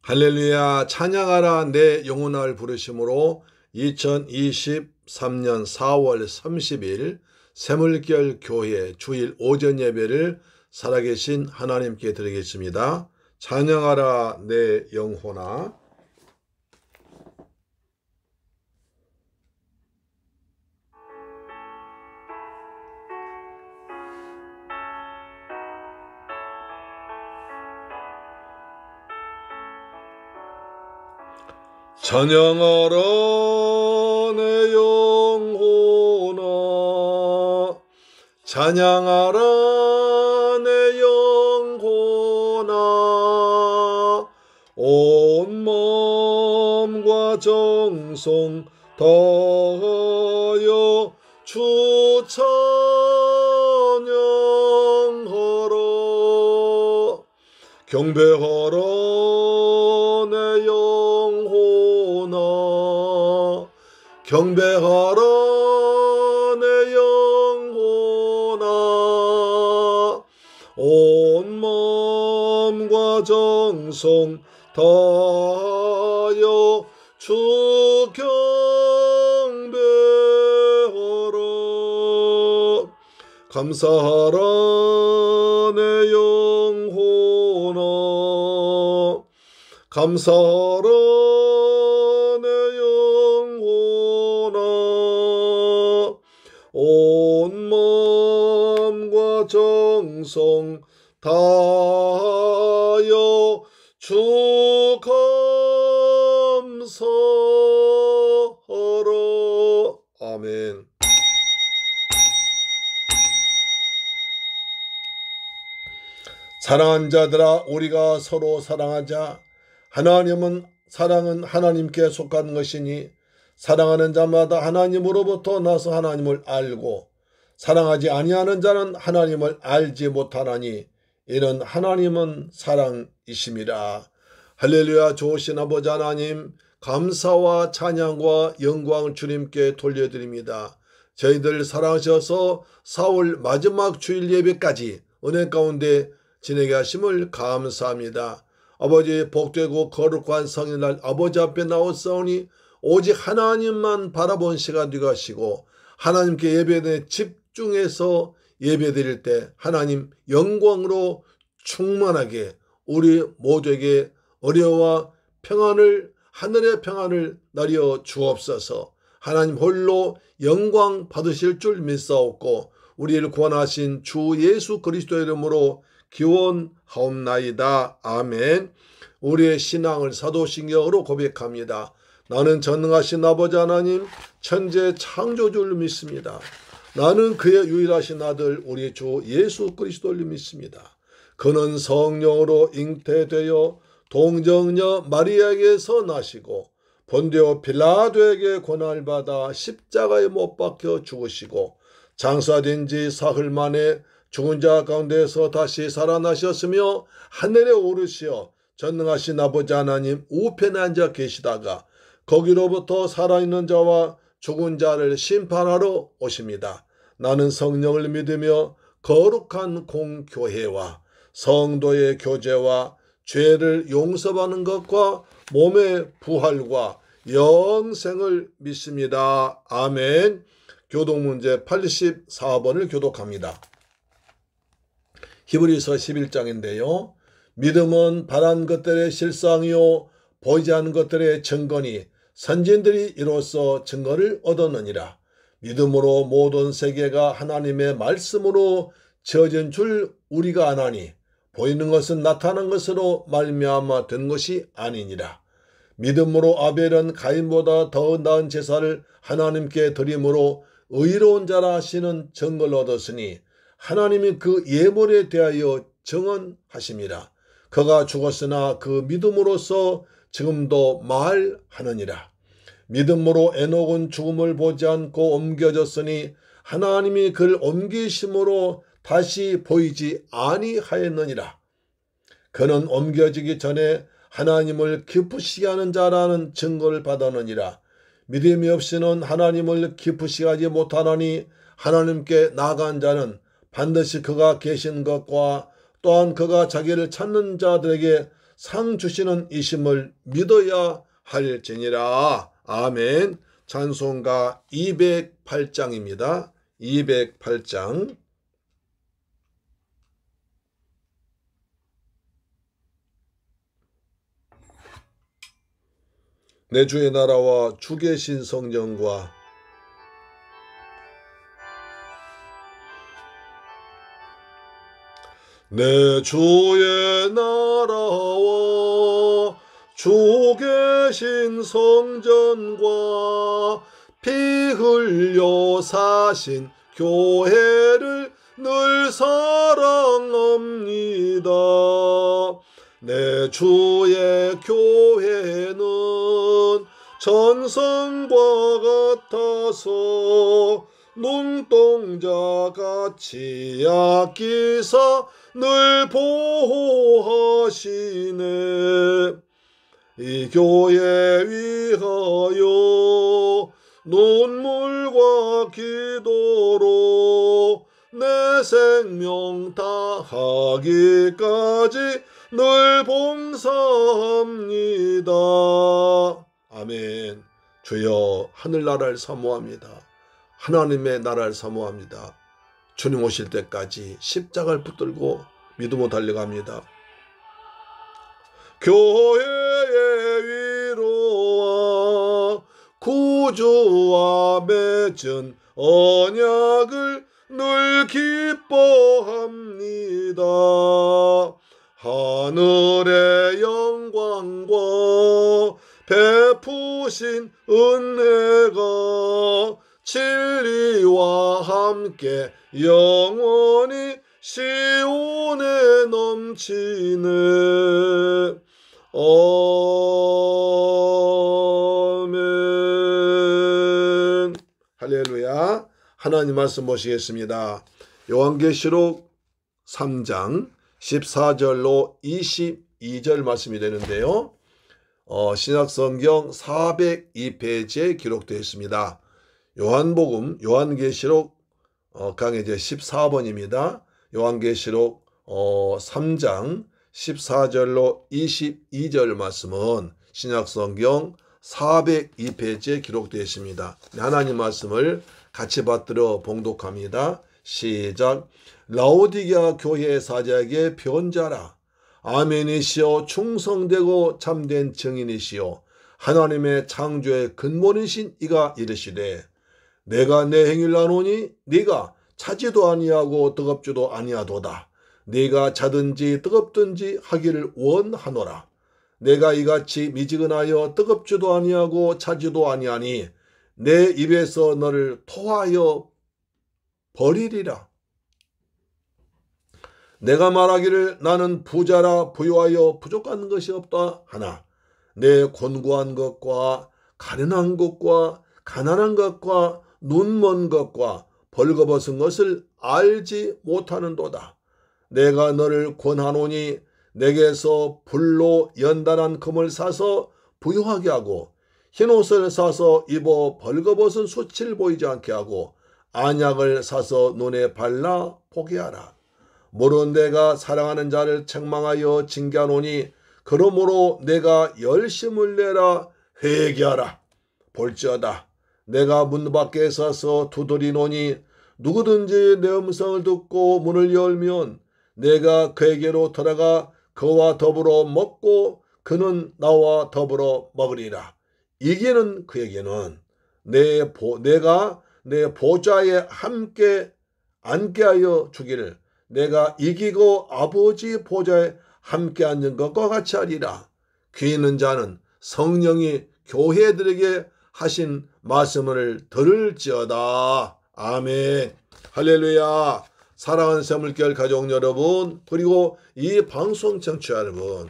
할렐루야 찬양하라 내 영혼을 부르심으로 2023년 4월 30일 새물결 교회 주일 오전 예배를 살아계신 하나님께 드리겠습니다. 찬양하라 내 영혼아. 찬양하라 내 영혼아, 찬양하라 내 영혼아, 온 마음과 정성 다하여 주 찬양하라. 경배하라 내 영혼아, 경배하라 내 영혼아, 온 마음과 정성 다하여 주 경배하라. 감사하라 내 영혼아, 감사하라 내 영혼아, 온 마음과 정성 다하여 주 감사하라. 아멘. 사랑하는 자들아, 우리가 서로 사랑하자. 사랑은 하나님께 속한 것이니 사랑하는 자마다 하나님으로부터 나서 하나님을 알고 사랑하지 아니하는 자는 하나님을 알지 못하나니 이는 하나님은 사랑이심이라. 할렐루야. 좋으신 아버지 하나님, 감사와 찬양과 영광을 주님께 돌려드립니다. 저희들 사랑하셔서 4월 마지막 주일 예배까지 은혜 가운데 지내게 하심을 감사합니다. 아버지, 복되고 거룩한 성인날 아버지 앞에 나오사오니 오직 하나님만 바라본 시간 되게 하시고 하나님께 예배에 집중해서 예배드릴 때 하나님 영광으로 충만하게 우리 모두에게 은혜와 평안을, 하늘의 평안을 내려 주옵소서. 하나님 홀로 영광 받으실 줄 믿사옵고 우리를 구원하신 주 예수 그리스도의 이름으로 기원하옵나이다. 아멘. 우리의 신앙을 사도신경으로 고백합니다. 나는 전능하신 아버지 하나님 천재 창조주를 믿습니다. 나는 그의 유일하신 아들 우리 주 예수 그리스도를 믿습니다. 그는 성령으로 잉태되어 동정녀 마리아에게서 나시고 본디오 빌라도에게 고난을 받아 십자가에 못 박혀 죽으시고 장사된 지 사흘 만에 죽은 자 가운데서 다시 살아나셨으며 하늘에 오르시어 전능하신 아버지 하나님 우편에 앉아 계시다가 거기로부터 살아있는 자와 죽은 자를 심판하러 오십니다. 나는 성령을 믿으며 거룩한 공교회와 성도의 교제와 죄를 용서받는 것과 몸의 부활과 영생을 믿습니다. 아멘. 교독문제 84번을 교독합니다. 히브리서 11장인데요. 믿음은 바란 것들의 실상이요 보이지 않는 것들의 증거니 선진들이 이로써 증거를 얻었느니라. 믿음으로 모든 세계가 하나님의 말씀으로 지어진 줄 우리가 아나니 보이는 것은 나타난 것으로 말미암아 된 것이 아니니라. 믿음으로 아벨은 가인보다 더 나은 제사를 하나님께 드림으로 의로운 자라 하시는 증거를 얻었으니 하나님이 그 예물에 대하여 증언하심이라. 그가 죽었으나 그 믿음으로써 지금도 말하느니라. 믿음으로 에녹은 죽음을 보지 않고 옮겨졌으니 하나님이 그를 옮기심으로 다시 보이지 아니하였느니라. 그는 옮겨지기 전에 하나님을 기쁘시게 하는 자라는 증거를 받았느니라. 믿음이 없이는 하나님을 기쁘시게 하지 못하나니 하나님께 나아간 자는 반드시 그가 계신 것과 또한 그가 자기를 찾는 자들에게 상 주시는 이심을 믿어야 할지니라. 아멘. 찬송가 208장입니다. 208장. 내 주의 나라와 주 계신 성전과 내 주의 나라와 주 계신 성전과 피 흘려 사신 교회를 늘 사랑합니다. 내 주의 교회는 전성과 같아서 눈동자같이 아끼사 늘 보호하시네. 이 교회 위하여 눈물과 기도로 내 생명 다하기까지 늘 봉사합니다. 아멘. 주여, 하늘나라를 사모합니다. 하나님의 나라를 사모합니다. 주님 오실 때까지 십자가를 붙들고 믿음으로 달려갑니다. 교회의 위로와 구주와 맺은 언약을 늘 기뻐합니다. 하늘의 영광과 베푸신 은혜가 진리와 함께 영원히 시온에 넘치네. 아멘. 할렐루야. 하나님 말씀 보시겠습니다. 요한계시록 3장 14절로 22절 말씀이 되는데요. 신약성경 402페이지에 기록되어 있습니다. 요한복음, 요한계시록 강의 제 14번입니다. 요한계시록 3장 14절로 22절 말씀은 신약성경 402페이지에 기록되어 있습니다. 하나님 말씀을 같이 받들어 봉독합니다. 시작. 라오디게아 교회 사자에게 편자라. 아멘이시여 충성되고 참된 증인이시여 하나님의 창조의 근본이신 이가 이르시되 내가 내 행위를 아노니 네가 차지도 아니하고 뜨겁지도 아니하도다. 네가 자든지 뜨겁든지 하기를 원하노라. 내가 이같이 미지근하여 뜨겁지도 아니하고 차지도 아니하니 내 입에서 너를 토하여 버리리라. 내가 말하기를 나는 부자라 부유하여 부족한 것이 없다 하나 내 곤고한 것과 가련한 것과 가난한 것과 눈먼 것과 벌거벗은 것을 알지 못하는도다. 내가 너를 권하노니 내게서 불로 연단한 금을 사서 부유하게 하고 흰옷을 사서 입어 벌거벗은 수치를 보이지 않게 하고 안약을 사서 눈에 발라 보게 하라. 모른 내가 사랑하는 자를 책망하여 징계하노니 그러므로 내가 열심을 내라. 회개하라. 볼지어다 내가 문 밖에 서서 두드리노니 누구든지 내 음성을 듣고 문을 열면 내가 그에게로 들어가 그와 더불어 먹고 그는 나와 더불어 먹으리라. 이기는 그에게는 내가 내 보좌에 함께 앉게 하여 주기를 내가 이기고 아버지 보좌에 함께 앉은 것과 같이 하리라. 귀 있는 자는 성령이 교회들에게 하신 말씀을 들을지어다. 아멘. 할렐루야. 사랑하는 새물결 가족 여러분, 그리고 이 방송 청취자 여러분,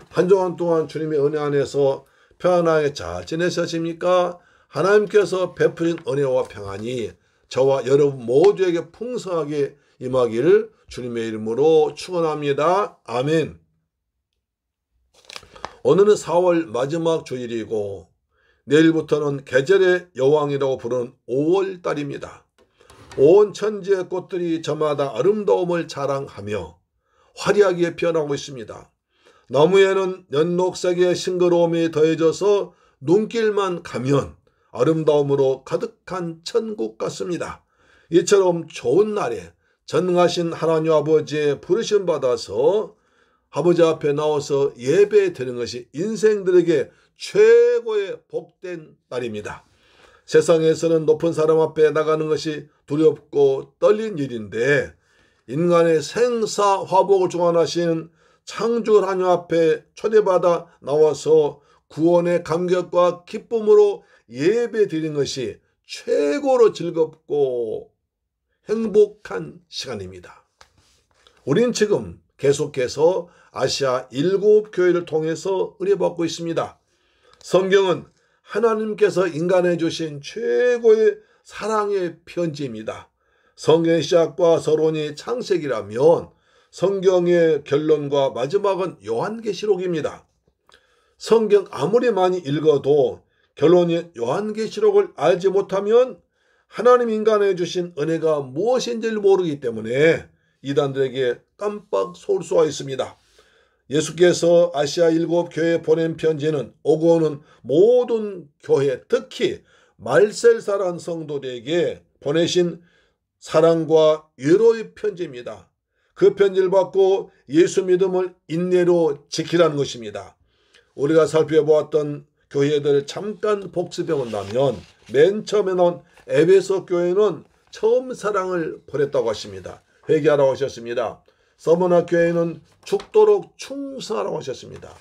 한 주간 동안 주님의 은혜 안에서 평안하게 잘 지내셨습니까? 하나님께서 베푸신 은혜와 평안이 저와 여러분 모두에게 풍성하게 임하기를 주님의 이름으로 축원합니다. 아멘. 오늘은 4월 마지막 주일이고 내일부터는 계절의 여왕이라고 부르는 5월달입니다. 온 천지의 꽃들이 저마다 아름다움을 자랑하며 화려하게 피어나고 있습니다. 나무에는 연녹색의 싱그러움이 더해져서 눈길만 가면 아름다움으로 가득한 천국 같습니다. 이처럼 좋은 날에 전능하신 하나님 아버지의 부르심 받아서 아버지 앞에 나와서 예배 드리는 것이 인생들에게 최고의 복된 날입니다. 세상에서는 높은 사람 앞에 나가는 것이 두렵고 떨린 일인데 인간의 생사화복을 주관하시는 창조 하나님 앞에 초대받아 나와서 구원의 감격과 기쁨으로 예배 드리는 것이 최고로 즐겁고 행복한 시간입니다. 우린 지금 계속해서 아시아 7교회를 통해서 의뢰받고 있습니다. 성경은 하나님께서 인간에 주신 최고의 사랑의 편지입니다. 성경의 시작과 서론이 창세기라면 성경의 결론과 마지막은 요한계시록입니다. 성경 아무리 많이 읽어도 결론이 요한계시록을 알지 못하면 하나님 인간에 주신 은혜가 무엇인지를 모르기 때문에 이단들에게 깜빡 속을 수가 있습니다. 예수께서 아시아 7교회에 보낸 편지는 오고 오는 모든 교회, 특히 말셀사란 성도들에게 보내신 사랑과 위로의 편지입니다. 그 편지를 받고 예수 믿음을 인내로 지키라는 것입니다. 우리가 살펴보았던 교회들을 잠깐 복습해 본다면 맨 처음에 나온 에베소 교회는 처음 사랑을 버렸다고 하십니다. 회개하라고 하셨습니다. 서머나 교회는 죽도록 충성하라고 하셨습니다.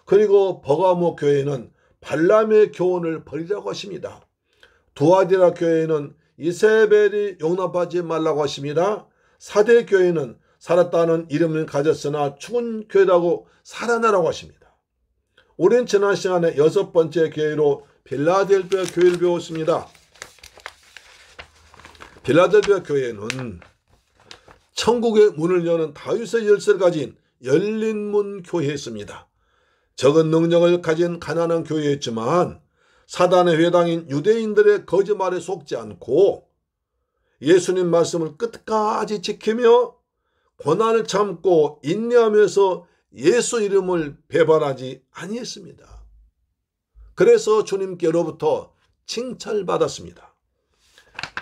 그리고 버가모 교회는 발람의 교훈을 버리라고 하십니다. 두아디라 교회는 이세벨이 용납하지 말라고 하십니다. 사대 교회는 살았다는 이름을 가졌으나 죽은 교회라고 살아나라고 하십니다. 우린 지난 시간에 6번째 교회로 필라델피아 교회를 배웠습니다. 필라델피아 교회는 천국의 문을 여는 다윗의 열쇠를 가진 열린 문 교회였습니다. 적은 능력을 가진 가난한 교회였지만 사단의 회당인 유대인들의 거짓말에 속지 않고 예수님 말씀을 끝까지 지키며 고난을 참고 인내하면서 예수 이름을 배반하지 아니했습니다. 그래서 주님께로부터 칭찬받았습니다.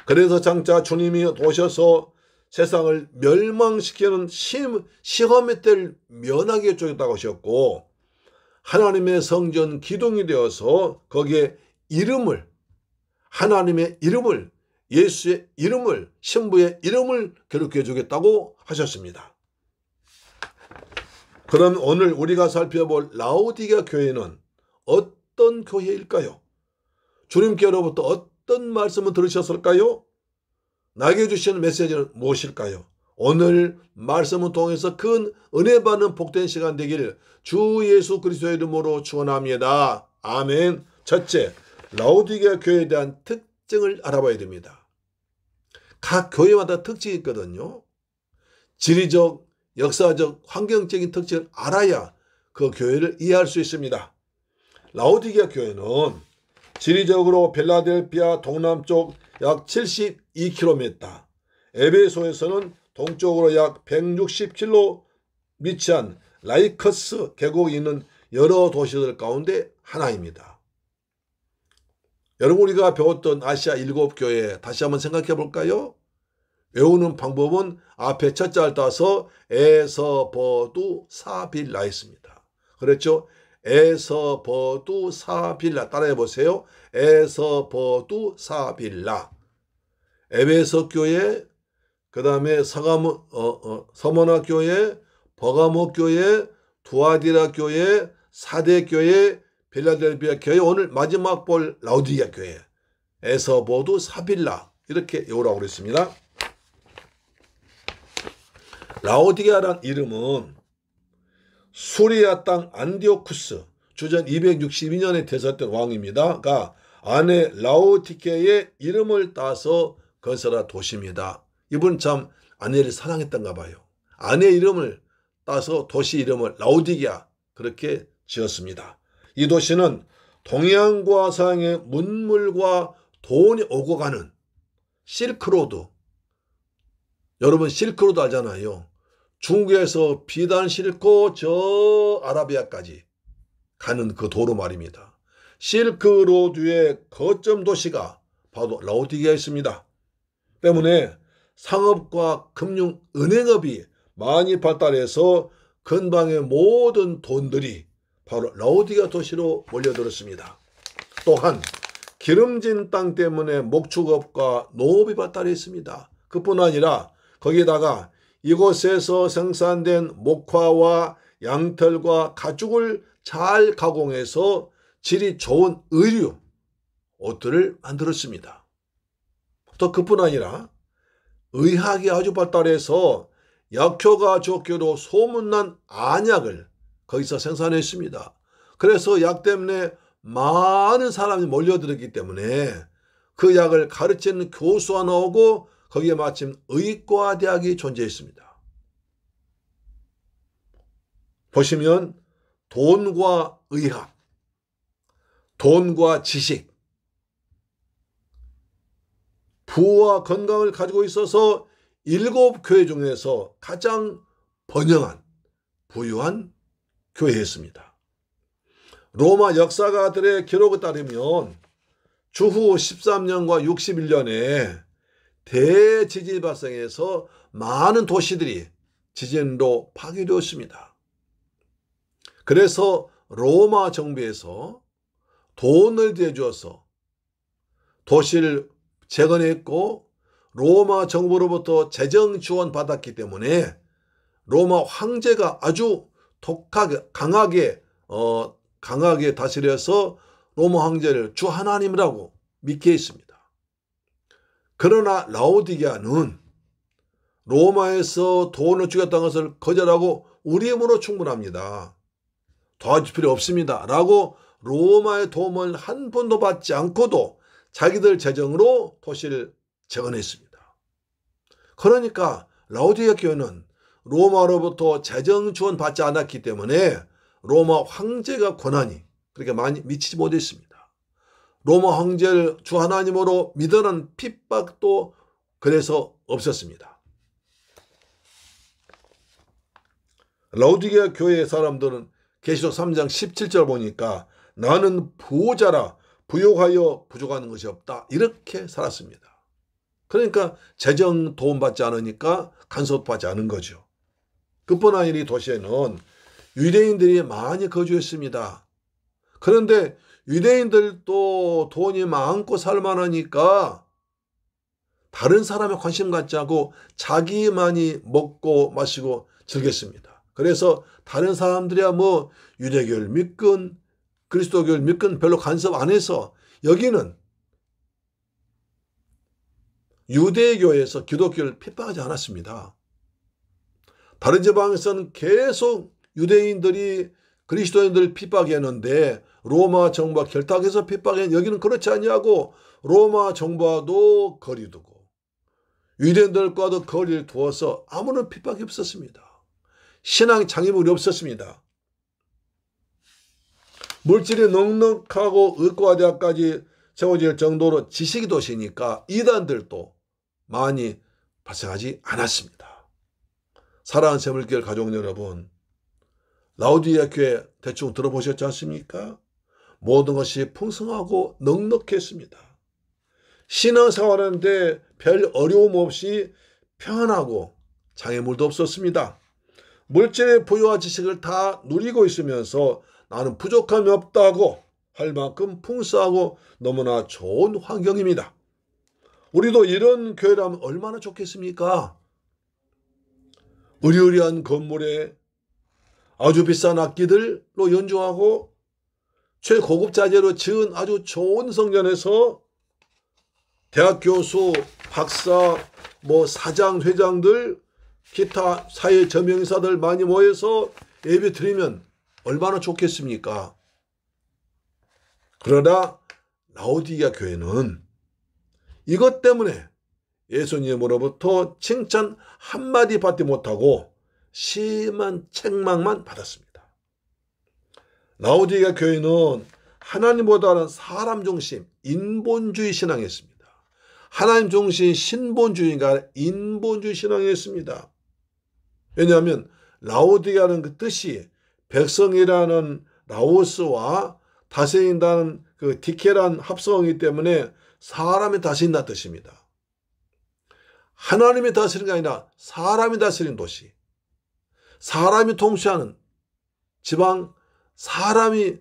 그래서 장차 주님이 오셔서 세상을 멸망시키는 시험의 때를 면하게 해주겠다고 하셨고 하나님의 성전 기둥이 되어서 거기에 이름을 하나님의 이름을 예수의 이름을 신부의 이름을 기록해 주겠다고 하셨습니다. 그럼 오늘 우리가 살펴볼 라오디게아 교회는 어떤 교회일까요? 주님께로부터 어떤 말씀을 들으셨을까요? 나에게 주시는 메시지는 무엇일까요? 오늘 말씀을 통해서 큰 은혜 받는 복된 시간 되기를 주 예수 그리스도의 이름으로 축원합니다. 아멘. 첫째, 라오디게아 교회에 대한 특징을 알아봐야 됩니다. 각 교회마다 특징이 있거든요. 지리적, 역사적, 환경적인 특징을 알아야 그 교회를 이해할 수 있습니다. 라오디게아 교회는 지리적으로 필라델피아 동남쪽 약 72km, 에베소에서는 동쪽으로 약 160km 위치한 라이커스 계곡이 있는 여러 도시들 가운데 하나입니다. 여러분 우리가 배웠던 아시아 7교회 다시 한번 생각해 볼까요? 외우는 방법은 앞에 첫 자를 따서 에서버두 사빌라 했습니다. 그렇죠? 에서버두 사빌라 따라해 보세요. 에서버두 사빌라. 에베소 교회, 그 다음에 서머나 교회, 버가모 교회, 두아디라 교회, 사대 교회, 필라델피아 교회, 오늘 마지막 볼 라오디게아 교회, 에서버두 사빌라 이렇게 외우라고 그랬습니다. 라오디게아란 이름은 수리아 땅 안디오쿠스 주전 262년에 대설된 왕입니다.가 아내 라오디게아의 이름을 따서 건설한 도시입니다. 이분 참 아내를 사랑했던가 봐요. 아내 이름을 따서 도시 이름을 라오디게아 그렇게 지었습니다. 이 도시는 동양과 서양의 문물과 돈이 오고 가는 실크로드, 여러분 실크로드 알잖아요. 중국에서 비단 싣고 저 아라비아까지 가는 그 도로 말입니다. 실크로드의 거점 도시가 바로 라오디게아였습니다. 때문에 상업과 금융, 은행업이 많이 발달해서 근방의 모든 돈들이 바로 라오디게아 도시로 몰려들었습니다. 또한 기름진 땅 때문에 목축업과 농업이 발달했습니다. 그뿐 아니라 거기에다가 이곳에서 생산된 목화와 양털과 가죽을 잘 가공해서 질이 좋은 의류, 옷들을 만들었습니다. 또 그뿐 아니라 의학이 아주 발달해서 약효가 좋기로 소문난 안약을 거기서 생산했습니다. 그래서 약 때문에 많은 사람이 몰려들었기 때문에 그 약을 가르치는 교수가 나오고 거기에 마침 의과대학이 존재했습니다. 보시면 돈과 의학, 돈과 지식, 부와 건강을 가지고 있어서 7교회 중에서 가장 번영한 부유한 교회였습니다. 로마 역사가들의 기록에 따르면 주후 13년과 61년에 대지진이 발생해서 많은 도시들이 지진으로 파괴되었습니다. 그래서 로마 정부에서 돈을 대주어서 도시를 재건했고 로마 정부로부터 재정 지원 받았기 때문에 로마 황제가 아주 강하게 다스려서 로마 황제를 주 하나님이라고 믿게 했습니다. 그러나 라오디게아는 로마에서 돈을 주겠다는 것을 거절하고 우리 힘으로 충분합니다. 도와줄 필요 없습니다. 라고 로마의 도움을 한 번도 받지 않고도 자기들 재정으로 도시를 재건했습니다. 그러니까 라오디게아 교회는 로마로부터 재정 지원 받지 않았기 때문에 로마 황제가 권한이 그렇게 많이 미치지 못했습니다. 로마 황제를 주 하나님으로 믿으라는 핍박도 그래서 없었습니다. 라오디게아 교회의 사람들은 계시록 3장 17절 보니까 나는 부자라 부욕하여 부족하는 것이 없다. 이렇게 살았습니다. 그러니까 재정 도움받지 않으니까 간섭받지 않은 거죠. 그뿐 아니라 이 도시에는 유대인들이 많이 거주했습니다. 그런데 유대인들도 돈이 많고 살만하니까 다른 사람에 관심 갖지 않고 자기만이 먹고 마시고 즐겼습니다. 그래서 다른 사람들이야 뭐 유대교를 믿건 그리스도교를 믿건 별로 간섭 안 해서 여기는 유대교에서 기독교를 핍박하지 않았습니다. 다른 지방에서는 계속 유대인들이 그리스도인들을 핍박했는데 로마 정부와 결탁해서 핍박했는데 여기는 그렇지 아니하고 로마 정부와도 거리 두고 유대인들과도 거리를 두어서 아무런 핍박이 없었습니다. 신앙 장애물이 없었습니다. 물질이 넉넉하고 의과대학까지 세워질 정도로 지식이 도시니까 이단들도 많이 발생하지 않았습니다. 사랑하는 새물교회 가족 여러분, 라오디게아 교회 대충 들어보셨지 않습니까? 모든 것이 풍성하고 넉넉했습니다. 신앙생활하는데 별 어려움 없이 편안하고 장애물도 없었습니다. 물질의 부유와 지식을 다 누리고 있으면서 나는 부족함이 없다고 할 만큼 풍성하고 너무나 좋은 환경입니다. 우리도 이런 교회라면 얼마나 좋겠습니까? 으리으리한 건물에 아주 비싼 악기들로 연주하고 최고급 자재로 지은 아주 좋은 성전에서 대학 교수, 박사, 사장, 회장들, 기타 사회 저명인사들 많이 모여서 예배 드리면 얼마나 좋겠습니까? 그러나 라오디게아 교회는 이것 때문에 예수님으로부터 칭찬 한마디 받지 못하고 심한 책망만 받았습니다. 라오디게아 교회는 하나님보다는 사람 중심, 인본주의 신앙이었습니다. 하나님 중심 신본주의가 아니라 인본주의 신앙이었습니다. 왜냐하면 라오디게라는 그 뜻이 백성이라는 라오스와 다스린다는 그 디케란 합성이기 때문에 사람이 다스린다는 뜻입니다. 하나님이 다스리는 게 아니라 사람이 다스리는 도시, 사람이 통치하는 지방, 사람이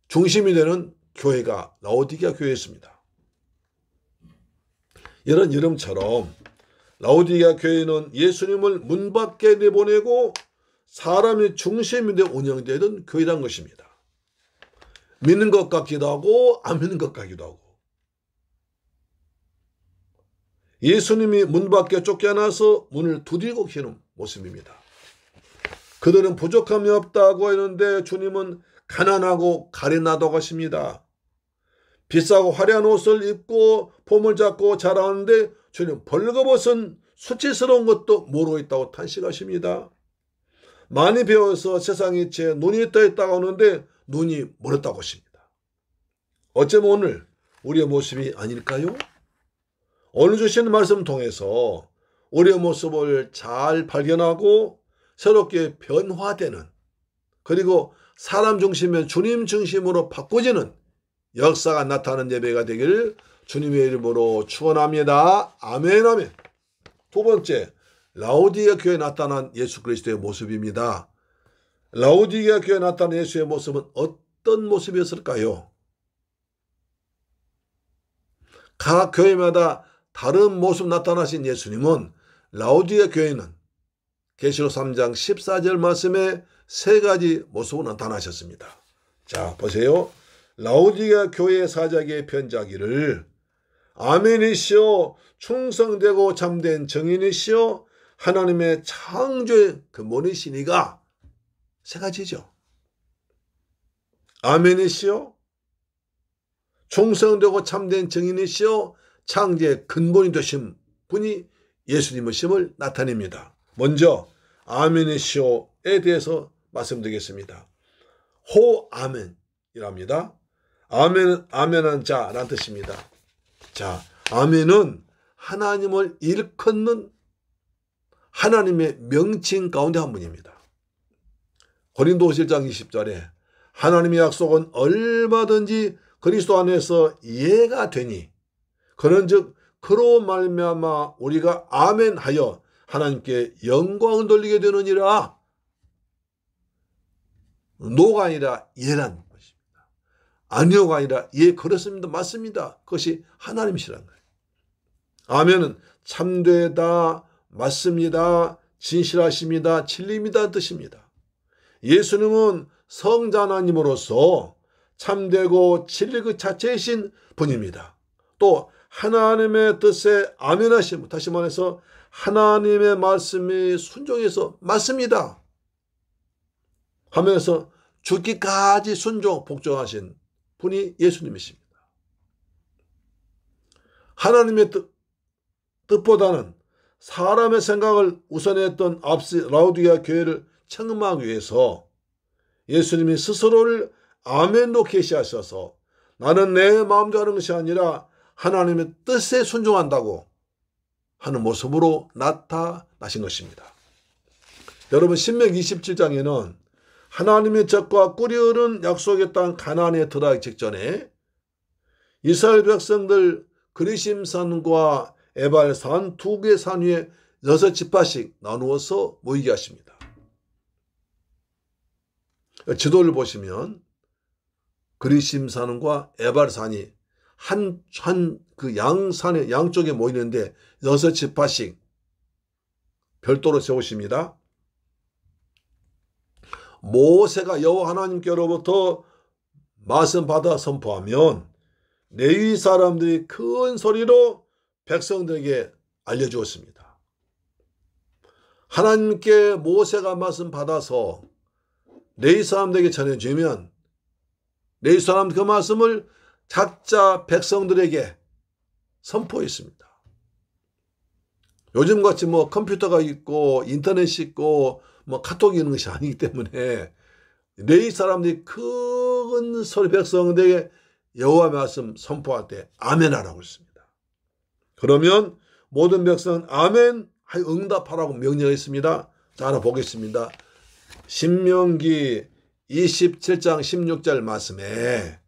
중심이 되는 교회가 라오디게아 교회였습니다. 이런 이름처럼 라오디게아 교회는 예수님을 문 밖에 내보내고 사람이 중심이 되어 운영되던 교회란 것입니다. 믿는 것 같기도 하고 안 믿는 것 같기도 하고, 예수님이 문 밖에 쫓겨나서 문을 두드리고 계시는 모습입니다. 그들은 부족함이 없다고 했는데 주님은 가난하고 가련하다고 하십니다. 비싸고 화려한 옷을 입고 폼을 잡고 자라는데 주님 벌거벗은 수치스러운 것도 모르고 있다고 탄식하십니다. 많이 배워서 세상 이치에 눈이 떠 있다고 하는데 눈이 멀었다고 하십니다. 어쩌면 오늘 우리의 모습이 아닐까요? 오늘 주시는 말씀 통해서 우리의 모습을 잘 발견하고 새롭게 변화되는, 그리고 사람 중심의 주님 중심으로 바꿔지는 역사가 나타나는 예배가 되기를 주님의 이름으로 축원합니다. 아멘, 아멘. 두 번째, 라오디게아 교회에 나타난 예수 그리스도의 모습입니다. 라오디게아 교회에 나타난 예수의 모습은 어떤 모습이었을까요? 각 교회마다 다른 모습 나타나신 예수님은 라오디게아 교회는 계시록 3장 14절 말씀에 세 가지 모습으로 나타나셨습니다. 자, 보세요. 라오디게아 교회의 사자에게 편지하기를 아멘이시오, 충성되고 참된 정인이시오, 하나님의 창조의 근본이시니가, 세 가지죠. 아멘이시오, 충성되고 참된 정인이시오, 창조의 근본이 되신 분이 예수님이심을 나타냅니다. 먼저 아멘이시오에 대해서 말씀드리겠습니다. 호아멘이랍니다. 아멘은 아멘한 자라는 뜻입니다. 자, 아멘은 하나님을 일컫는 하나님의 명칭 가운데 한 분입니다. 고린도후서 1장 20절에 하나님의 약속은 얼마든지 그리스도 안에서 이해가 되니 그런즉 그로 말미암아 우리가 아멘하여 하나님께 영광을 돌리게 되느니라. 노가 아니라 예란 것입니다. 아니요가 아니라 예, 그렇습니다. 맞습니다. 그것이 하나님이시라는 거예요. 아멘은 참되다, 맞습니다, 진실하십니다, 진리입니다 뜻입니다. 예수님은 성자 하나님으로서 참되고 진리 그 자체이신 분입니다. 또 하나님의 뜻에 아멘하신 분, 다시 말해서 하나님의 말씀이 순종해서 맞습니다 하면서 죽기까지 순종, 복종하신 분이 예수님이십니다. 하나님의 뜻보다는 사람의 생각을 우선했던 앞서 라오디게아 교회를 청음하기 위해서 예수님이 스스로를 아멘로 계시하셔서 나는 내 마음대로 하는 것이 아니라 하나님의 뜻에 순종한다고 하는 모습으로 나타나신 것입니다. 여러분, 신명기 27장에는 하나님의 젖과 꿀이 흐르는 약속의 땅 가나안에 들어가기 직전에 이스라엘 백성들 그리심산과 에발산 두 개의 산 위에 6지파씩 나누어서 모이게 하십니다. 지도를 보시면 그리심산과 에발산이 그 양산의 양쪽에 모이는데 6지파씩 별도로 세우십니다. 모세가 여호와 하나님께로부터 말씀 받아 선포하면 레위 사람들이 큰 소리로 백성들에게 알려주었습니다. 하나님께 모세가 말씀 받아서 레위 사람들에게 전해주면 레위 사람들 그 말씀을 각자 백성들에게 선포했습니다. 요즘같이 컴퓨터가 있고 인터넷이 있고 카톡이 있는 것이 아니기 때문에 레위 사람들이 큰 소리 백성들에게 여호와 말씀 선포할 때 아멘하라고 했습니다. 그러면 모든 백성은 아멘 응답하라고 명령했습니다. 자, 하나 보겠습니다. 신명기 27장 16절 말씀에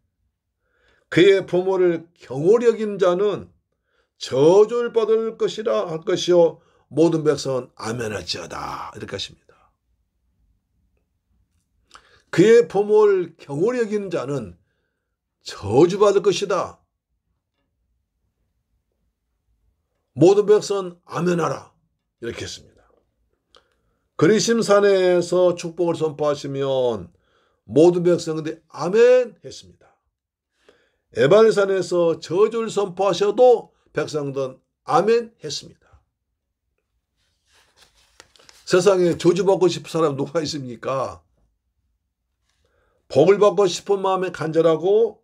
그의 부모를 경홀히 여긴 자는 저주를 받을 것이라 할 것이요 모든 백성은 아멘할지어다 이렇게 하십니다. 그의 부모를 경홀히 여기는 자는 저주받을 것이다. 모든 백성은 아멘하라 이렇게 했습니다. 그리심산에서 축복을 선포하시면 모든 백성들이 아멘 했습니다. 에발산에서 저주를 선포하셔도 백성들은 아멘 했습니다. 세상에 저주받고 싶은 사람 누가 있습니까? 복을 받고 싶은 마음에 간절하고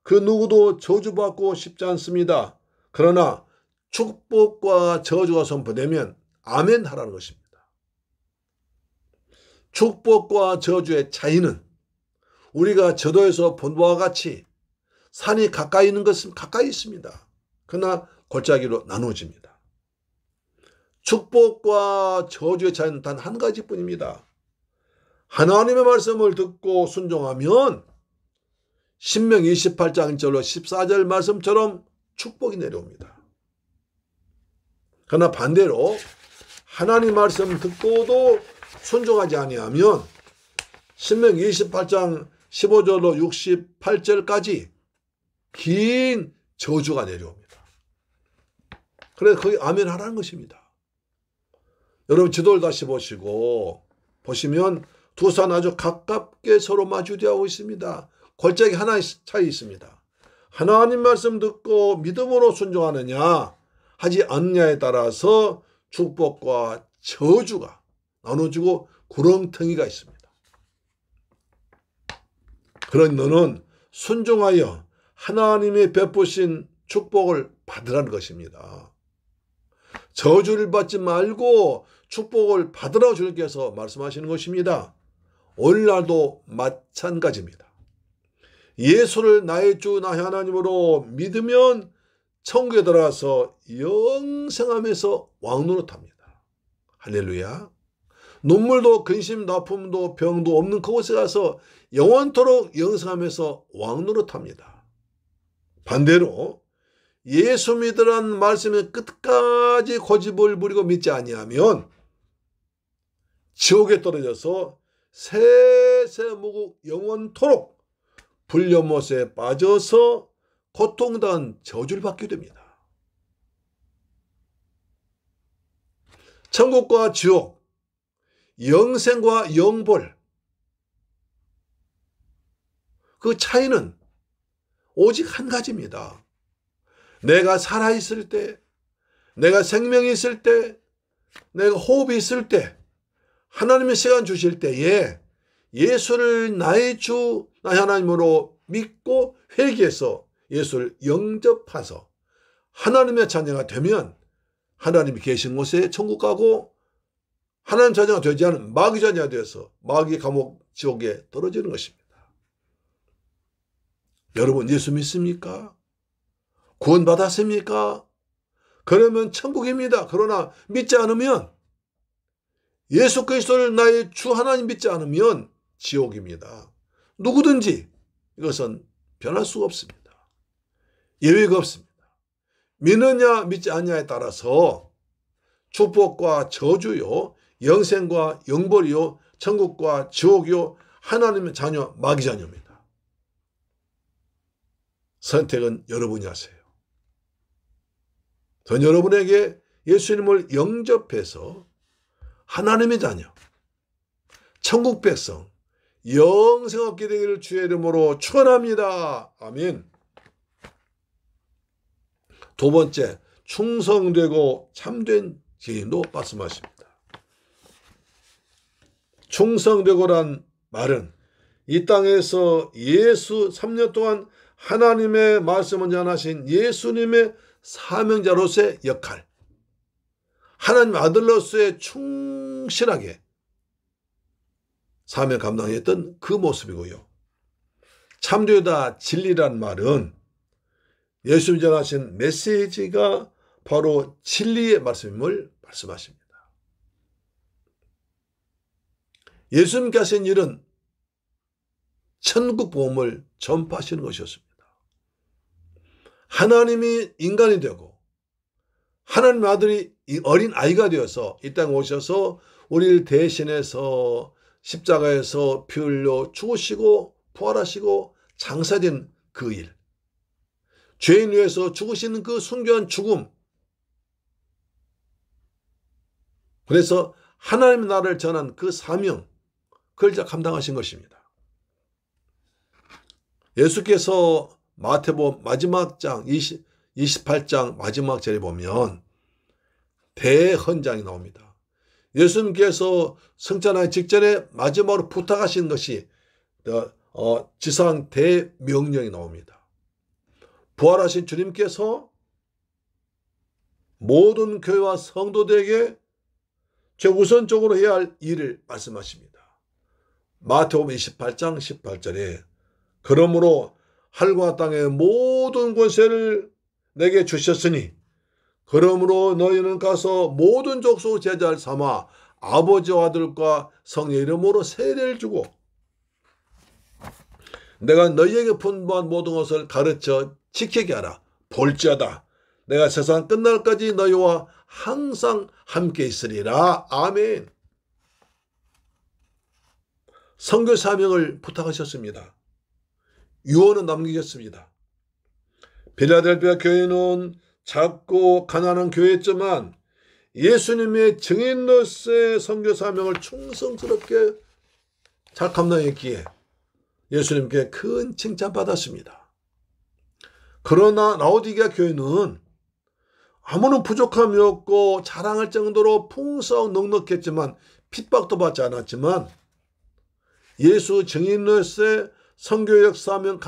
그 누구도 저주받고 싶지 않습니다. 그러나 축복과 저주가 선포되면 아멘 하라는 것입니다. 축복과 저주의 차이는 우리가 저도에서 본 바와 같이 산이 가까이 있는 것은 가까이 있습니다. 그러나 골짜기로 나누어집니다. 축복과 저주의 차이는 단 한 가지뿐입니다. 하나님의 말씀을 듣고 순종하면 신명기 28장 1절로 14절 말씀처럼 축복이 내려옵니다. 그러나 반대로 하나님 말씀 듣고도 순종하지 아니하면 신명기 28장 15절로 68절까지 긴 저주가 내려옵니다. 그래서 거기 아멘 하라는 것입니다. 여러분 지도를 다시 보시면 두 산 아주 가깝게 서로 마주대하고 있습니다. 골짜기 하나의 차이 있습니다. 하나님 말씀 듣고 믿음으로 순종하느냐 하지 않느냐에 따라서 축복과 저주가 나눠지고 구렁텅이가 있습니다. 그러니 너는 순종하여 하나님이 베푸신 축복을 받으라는 것입니다. 저주를 받지 말고 축복을 받으라고 주님께서 말씀하시는 것입니다. 오늘날도 마찬가지입니다. 예수를 나의 주 나의 하나님으로 믿으면 천국에 들어가서 영생하면서 왕노릇합니다. 할렐루야. 눈물도 근심 아픔도 병도 없는 그곳에 가서 영원토록 영생하면서 왕노릇합니다. 반대로 예수 믿으라는 말씀에 끝까지 고집을 부리고 믿지 아니하면 지옥에 떨어져서 세세무국 영원토록 불려못에 빠져서 고통당한 저주를 받게 됩니다. 천국과 지옥, 영생과 영벌, 그 차이는 오직 한 가지입니다. 내가 살아있을 때, 내가 생명이 있을 때, 내가 호흡이 있을 때, 하나님의 시간 주실 때에 예수를 나의 주, 나의 하나님으로 믿고 회개해서 예수를 영접해서 하나님의 자녀가 되면 하나님이 계신 곳에 천국 가고 하나님 자녀가 되지 않은 마귀 자녀가 되어서 마귀 감옥 지옥에 떨어지는 것입니다. 여러분 예수 믿습니까? 구원 받았습니까? 그러면 천국입니다. 그러나 믿지 않으면 예수 그리스도를 나의 주 하나님 믿지 않으면 지옥입니다. 누구든지 이것은 변할 수가 없습니다. 예외가 없습니다. 믿느냐 믿지 않느냐에 따라서 축복과 저주요, 영생과 영벌이요, 천국과 지옥이요, 하나님의 자녀, 마귀 자녀입니다. 선택은 여러분이 하세요. 전 여러분에게 예수님을 영접해서 하나님의 자녀, 천국 백성, 영생 얻게 되기를 주의 이름으로 축원합니다. 아멘. 두 번째, 충성되고 참된 지인도 말씀하십니다. 충성되고란 말은 이 땅에서 예수 3년 동안 하나님의 말씀을 전하신 예수님의 사명자로서의 역할, 하나님 아들로서의 충실하게 사명 감당했던 그 모습이고요. 참되다 진리란 말은 예수님 전하신 메시지가 바로 진리의 말씀임을 말씀하십니다. 예수님께서 하신 일은 천국 복음을 전파하시는 것이었습니다. 하나님이 인간이 되고 하나님의 아들이 어린 아이가 되어서 이 땅에 오셔서 우리를 대신해서 십자가에서 피 흘려 죽으시고 부활하시고 장사된 그 일, 죄인 위해서 죽으시는 그 순교한 죽음, 그래서 하나님의 나라를 전한 그 사명, 그걸 이제 감당하신 것입니다. 예수께서 마태복음 마지막 장 28장 마지막 절에 보면 대헌장이 나옵니다. 예수님께서 승천하기 직전에 마지막으로 부탁하신 것이 지상 대명령이 나옵니다. 부활하신 주님께서 모든 교회와 성도들에게 최우선적으로 해야 할 일을 말씀하십니다. 마태복음 28장 18절에 그러므로 하늘과 땅의 모든 권세를 내게 주셨으니 그러므로 너희는 가서 모든 족속 제자를 삼아 아버지와 아들과 성령의 이름으로 세례를 주고 내가 너희에게 분부한 모든 것을 가르쳐 지키게 하라. 볼지어다 내가 세상 끝날까지 너희와 항상 함께 있으리라. 아멘. 선교 사명을 부탁하셨습니다. 유언은 남기셨습니다. 필라델피아 교회는 작고 가난한 교회였지만 예수님의 증인으로서의 선교 사명을 충성스럽게 잘 감당했기에 예수님께 큰 칭찬받았습니다. 그러나 라오디게아 교회는 아무런 부족함이 없고 자랑할 정도로 풍성하고 넉넉했지만 핍박도 받지 않았지만 예수 증인으로서의 선교역 사명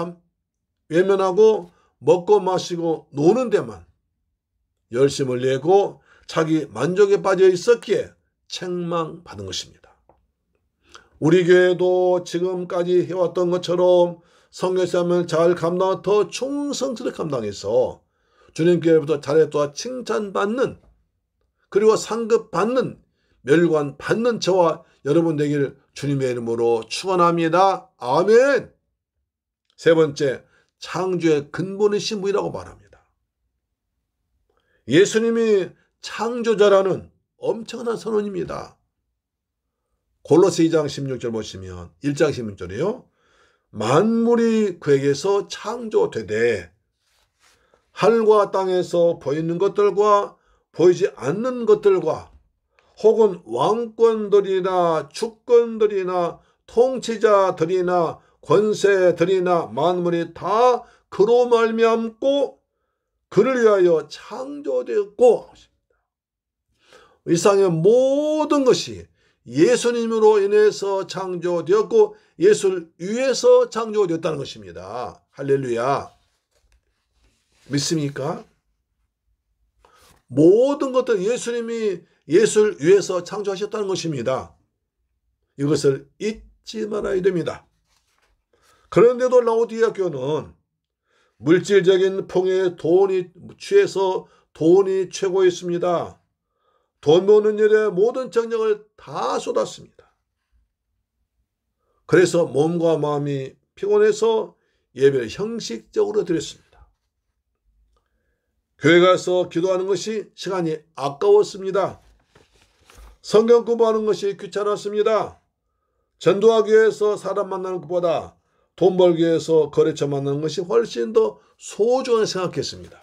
외면하고 먹고 마시고 노는 데만 열심을 내고 자기 만족에 빠져 있었기에 책망받은 것입니다. 우리 교회도 지금까지 해왔던 것처럼 선교 사명을 잘 감당하고 더 충성스럽게 감당해서 주님께로부터 잘했다와 칭찬받는 그리고 상급받는 멸관받는 저와 여러분 되기를 주님의 이름으로 축원합니다. 아멘. 세 번째, 창조의 근본이신 분이라고 말합니다. 예수님이 창조자라는 엄청난 선언입니다. 골로새 2장 16절 보시면 1장 16절이요. 만물이 그에게서 창조되되 하늘과 땅에서 보이는 것들과 보이지 않는 것들과 혹은 왕권들이나 주권들이나 통치자들이나 권세들이나 만물이 다 그로 말미암고 그를 위하여 창조되었고 이 세상의 모든 것이 예수님으로 인해서 창조되었고 예수를 위해서 창조되었다는 것입니다. 할렐루야. 믿습니까? 모든 것들 예수님이 예수를 위해서 창조하셨다는 것입니다. 이것을 잊지 말아야 됩니다. 그런데도 라오디게아 교회는 물질적인 풍요에 돈이 취해서 돈이 최고였습니다. 돈 모으는 일에 모든 정력을 다 쏟았습니다. 그래서 몸과 마음이 피곤해서 예배를 형식적으로 드렸습니다. 교회 가서 기도하는 것이 시간이 아까웠습니다. 성경 공부하는 것이 귀찮았습니다. 전도하기 위해서 사람 만나는 것보다 돈 벌기 위해서 거래처 만나는 것이 훨씬 더 소중하게 생각했습니다.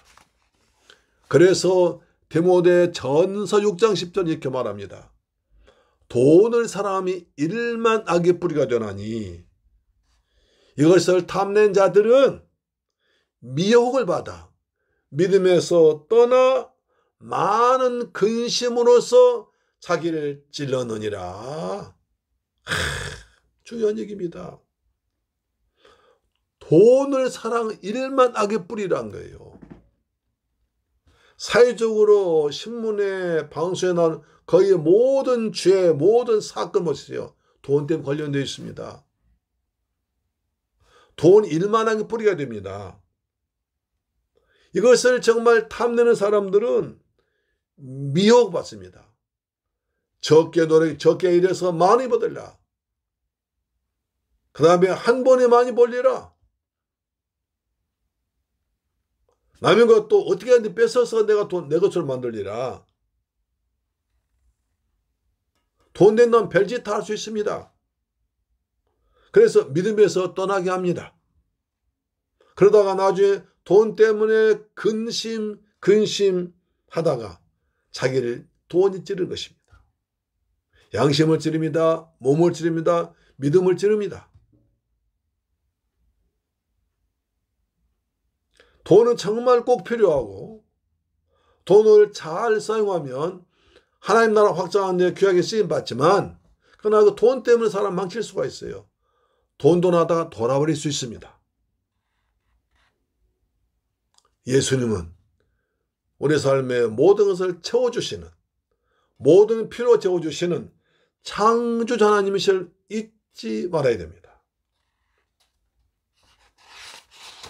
그래서 디모데 전서 6장 10절 이렇게 말합니다. 돈을 사람이 일만 악의 뿌리가 되나니 이것을 탐낸 자들은 미혹을 받아 믿음에서 떠나 많은 근심으로써 자기를 찔러느니라. 중요한 얘기입니다. 돈을 사랑하는 일만 악의 뿌리란 거예요. 사회적으로 신문에 방송에 나오는 거의 모든 죄, 모든 사건 보세요. 돈 때문에 관련되어 있습니다. 돈 일만 악의 뿌리가 됩니다. 이것을 정말 탐내는 사람들은 미혹받습니다. 적게 노력, 적게 일해서 많이 받으라. 그 다음에 한 번에 많이 벌리라. 남의 것도 어떻게 하는지 뺏어서 내가 내 것으로 만들리라. 돈 된다면 별짓 다 할 수 있습니다. 그래서 믿음에서 떠나게 합니다. 그러다가 나중에 돈 때문에 근심하다가 자기를 돈이 찌를 것입니다. 양심을 찌릅니다. 몸을 찌릅니다. 믿음을 찌릅니다. 돈은 정말 꼭 필요하고 돈을 잘 사용하면 하나님 나라 확장하는 데 귀하게 쓰임받지만 그러나 그 돈 때문에 사람 망칠 수가 있어요. 돈도 나다가 돌아버릴 수 있습니다. 예수님은 우리 삶의 모든 것을 채워주시는, 모든 필요 채워주시는 창조자 하나님이실 잊지 말아야 됩니다.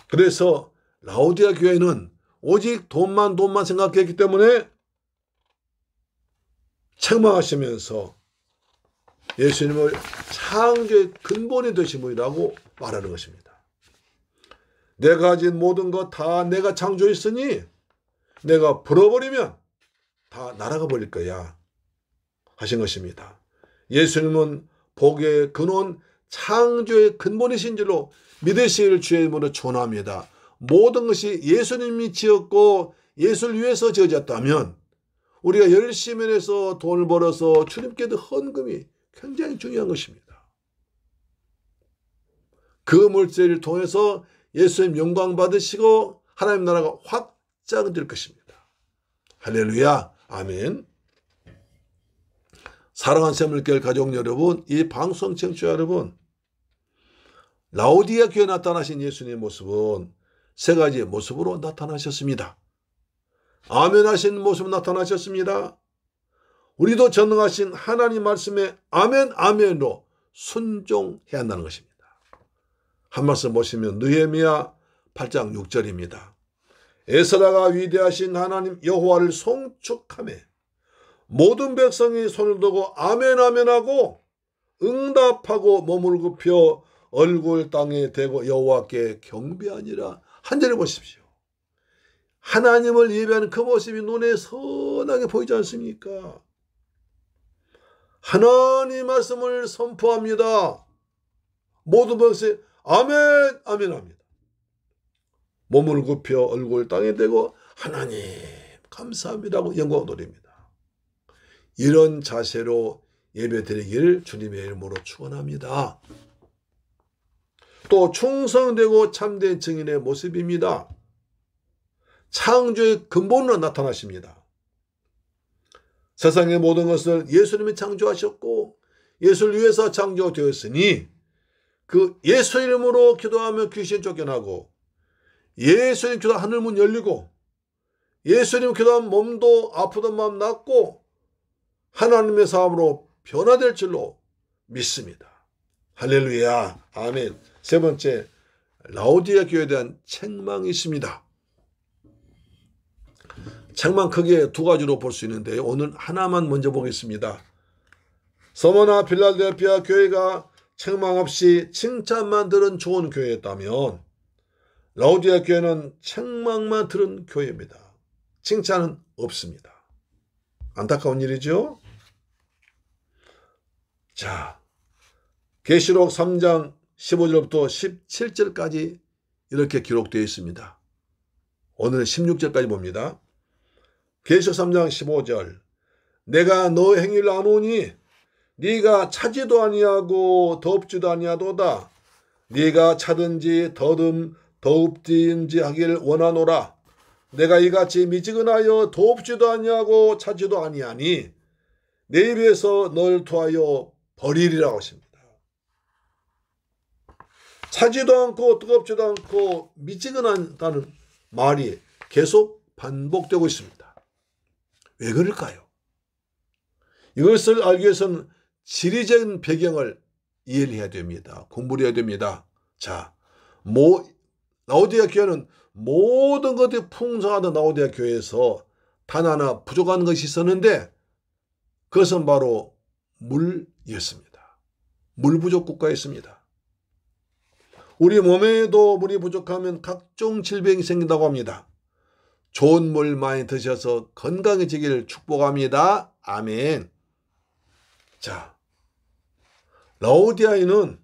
그래서 라오디아 교회는 오직 돈만 생각했기 때문에 책망하시면서 예수님을 창조의 근본이 되신 분이라고 말하는 것입니다. 내가 가진 모든 것 다 내가 창조했으니 내가 불어버리면 다 날아가 버릴 거야 하신 것입니다. 예수님은 복의 근원 창조의 근본이신 줄로 믿으실 주의 이름으로 전합니다. 모든 것이 예수님이 지었고 예수를 위해서 지어졌다면 우리가 열심히 해서 돈을 벌어서 주님께도 헌금이 굉장히 중요한 것입니다. 그 물질을 통해서 예수님 영광 받으시고 하나님 나라가 확장될 것입니다. 할렐루야. 아멘. 사랑하는 샘물교회 가족 여러분, 이 방송 청취자 여러분, 라오디아 교회에 나타나신 예수님의 모습은 세 가지의 모습으로 나타나셨습니다. 아멘 하신 모습으로 나타나셨습니다. 우리도 전능하신 하나님 말씀에 아멘 아멘으로 순종해야 한다는 것입니다. 한 말씀 보시면 느헤미야 8장 6절입니다. 에스라가 위대하신 하나님 여호와를 송축하며 모든 백성이 손을 들고 아멘 아멘 하고 응답하고 몸을 굽혀 얼굴 땅에 대고 여호와께 경배하니라. 한 절에 보십시오. 하나님을 예배하는 그 모습이 눈에 선하게 보이지 않습니까? 하나님 말씀을 선포합니다. 모든 백성이 아멘 아멘 합니다. 몸을 굽혀 얼굴 땅에 대고 하나님 감사합니다고 영광 돌립니다. 이런 자세로 예배드리기를 주님의 이름으로 축원합니다. 또 충성되고 참된 증인의 모습입니다. 창조의 근본으로 나타나십니다. 세상의 모든 것을 예수님이 창조하셨고 예수를 위해서 창조되었으니 그 예수 이름으로 기도하면 귀신 쫓겨나고 예수 이름 기도하면 하늘문 열리고 예수 이름 기도하면 몸도 아프던 마음 낫고 하나님의 사람으로 변화될 줄로 믿습니다. 할렐루야. 아멘. 세 번째, 라오디아 교회에 대한 책망이 있습니다. 책망 크게 두 가지로 볼 수 있는데 오늘 하나만 먼저 보겠습니다. 서머나 필라델피아 교회가 책망 없이 칭찬만 들은 좋은 교회였다면 라오디아 교회는 책망만 들은 교회입니다. 칭찬은 없습니다. 안타까운 일이죠. 자, 계시록 3장 15절부터 17절까지 이렇게 기록되어 있습니다. 오늘은 16절까지 봅니다. 계시록 3장 15절 내가 너 행위를 아노니 네가 차지도 아니하고 덥지도 아니하도다. 네가 차든지 더웁든지 하기를 원하노라. 내가 이같이 미지근하여 덥지도 아니하고 차지도 아니하니 내 입에서 널 토하여 버리리라고 하십니다. 차지도 않고 뜨겁지도 않고 미지근하다는 말이 계속 반복되고 있습니다. 왜 그럴까요? 이것을 알기 위해서는 지리적인 배경을 이해를 해야 됩니다. 공부를 해야 됩니다. 자, 라오디아 교회는 모든 것이 풍성하던 라오디아 교회에서 단 하나 부족한 것이 있었는데 그것은 바로 물이었습니다. 물 부족 국가였습니다. 우리 몸에도 물이 부족하면 각종 질병이 생긴다고 합니다. 좋은 물 많이 드셔서 건강해지기를 축복합니다. 아멘. 자, 라오디아에는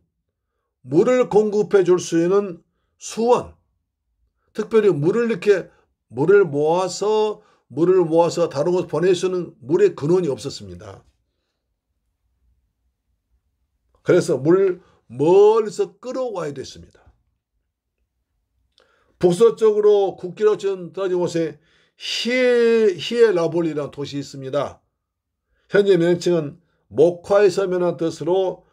물을 공급해 줄 수 있는 수원, 특별히 물을 모아서 다른 곳 보낼 수 있는 물의 근원이 없었습니다. 그래서 물 멀리서 끌어와야 됐습니다. 북서쪽으로 국기로 떨어진 곳에 히에라볼이라는 도시 있습니다. 현재 명칭은 목화에서 면한 뜻으로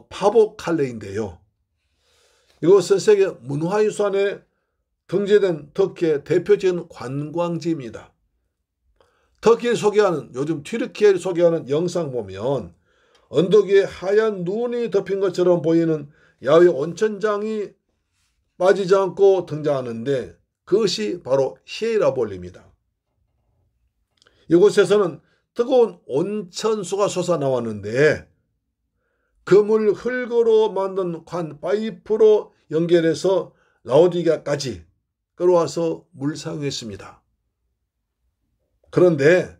파보칼레인데요. 이곳은 세계 문화유산에 등재된 터키의 대표적인 관광지입니다. 터키를 소개하는, 요즘 튀르키예를 소개하는 영상 보면 언덕 위에 하얀 눈이 덮인 것처럼 보이는 야외 온천장이 빠지지 않고 등장하는데 그것이 바로 히에라볼입니다. 이곳에서는 뜨거운 온천수가 솟아나왔는데 그 물 흙으로 만든 관 파이프로 연결해서 라오디게아까지 끌어와서 물 사용했습니다. 그런데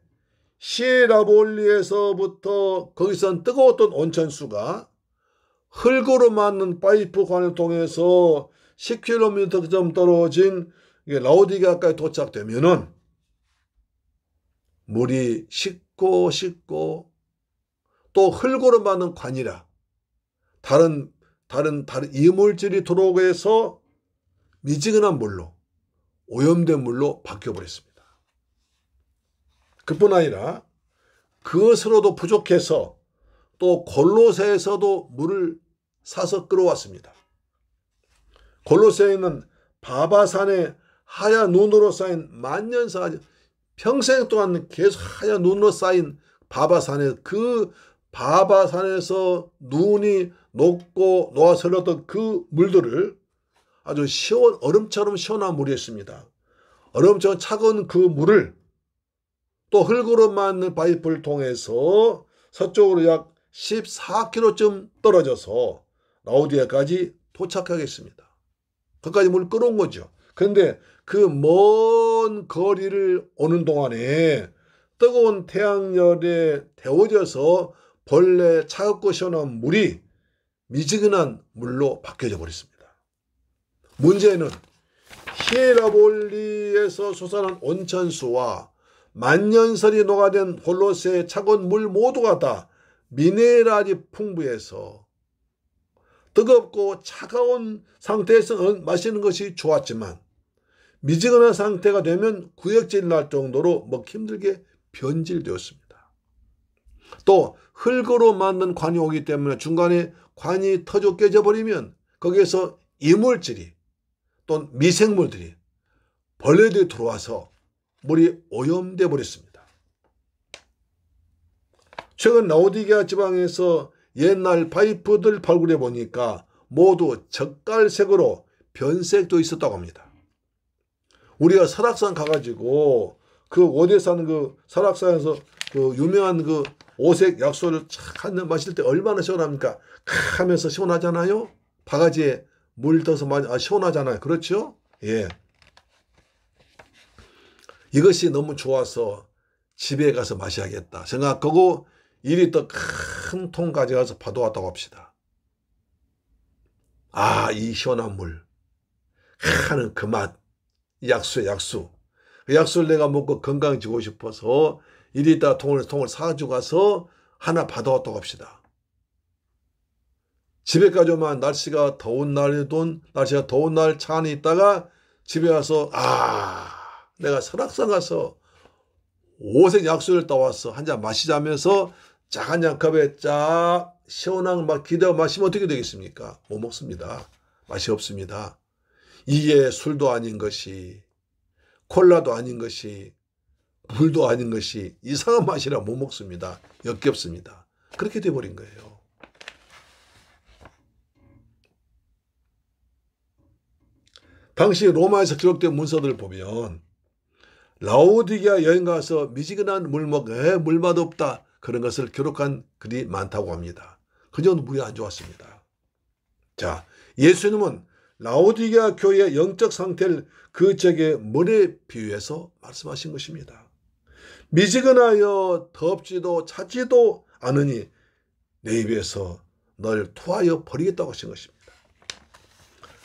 시에라볼리에서부터 거기선 뜨거웠던 온천수가 흙으로 만든 파이프 관을 통해서 10km 좀 떨어진 라오디게아까지 도착되면은 물이 식고 또 흙으로 만든 관이라 다른 이물질이 들어오고 해서 미지근한 물로, 오염된 물로 바뀌어버렸습니다. 그뿐 아니라 그것으로도 부족해서 또 골로새에서도 물을 사서 끌어왔습니다. 골로새에 있는 바바산에 하얀 눈으로 쌓인 만년사, 평생 동안 계속 하얀 눈으로 쌓인 바바산에, 그 바바산에서 눈이 녹고 녹아서 흘렀던 그 물들을 아주 얼음처럼 시원한 물이었습니다. 얼음처럼 차가운 그 물을 또 흙으로 만든 파이프를 통해서 서쪽으로 약 14km쯤 떨어져서 라오디게아까지 도착하겠습니다. 거기까지 물 끌어온 거죠. 그런데 그 먼 거리를 오는 동안에 뜨거운 태양열에 데워져서 본래 차갑고 시원한 물이 미지근한 물로 바뀌어져 버렸습니다. 문제는 히에라볼리에서 솟아난 온천수와 만년설이 녹아든 골로새의 차가운 물 모두가 다 미네랄이 풍부해서 뜨겁고 차가운 상태에서 마시는 것이 좋았지만 미지근한 상태가 되면 구역질 날 정도로 먹기 힘들게 변질되었습니다. 또 흙으로 만든 관이 오기 때문에 중간에 관이 터져 깨져버리면 거기에서 이물질이 또 미생물들이, 벌레들이 들어와서 물이 오염돼 버렸습니다. 최근 라오디게아 지방에서 옛날 파이프들 발굴해 보니까 모두 젓갈색으로 변색도 있었다고 합니다. 우리가 설악산 가가지고 그 어디에 사는 그 설악산에서 그 유명한 그 오색 약수를 착 한 잔 마실 때 얼마나 시원합니까? 하면서 시원하잖아요. 바가지에 물 떠서 시원하잖아요. 그렇죠? 예. 이것이 너무 좋아서 집에 가서 마셔야겠다 생각하고 1리터 큰 통 가져가서 받아왔다고 합시다. 아, 이 시원한 물 하는 그 맛, 약수의 약수. 그 약수를 내가 먹고 건강해지고 싶어서 1리터 통을 사가지고 가서 하나 받아왔다고 합시다. 집에까지 오면 날씨가 더운 날 차 안에 있다가 집에 와서 내가 설악산 가서 오색 약수를 따왔어. 한 잔 마시자면서 짝 한 잔 컵에 쫙 시원한 막 기대어 마시면 어떻게 되겠습니까? 못 먹습니다. 맛이 없습니다. 이게 술도 아닌 것이, 콜라도 아닌 것이, 물도 아닌 것이 이상한 맛이라 못 먹습니다. 역겹습니다. 그렇게 돼버린 거예요. 당시 로마에서 기록된 문서들을 보면 라오디게아 여행 가서 미지근한 물 먹어 물 맛없다 그런 것을 기록한 글이 많다고 합니다. 그 정도 물이 안 좋았습니다. 자, 예수님은 라오디게아 교회의 영적 상태를 그 적의 물에 비유해서 말씀하신 것입니다. 미지근하여 덥지도 차지도 않으니 내 입에서 널 토하여 버리겠다고 하신 것입니다.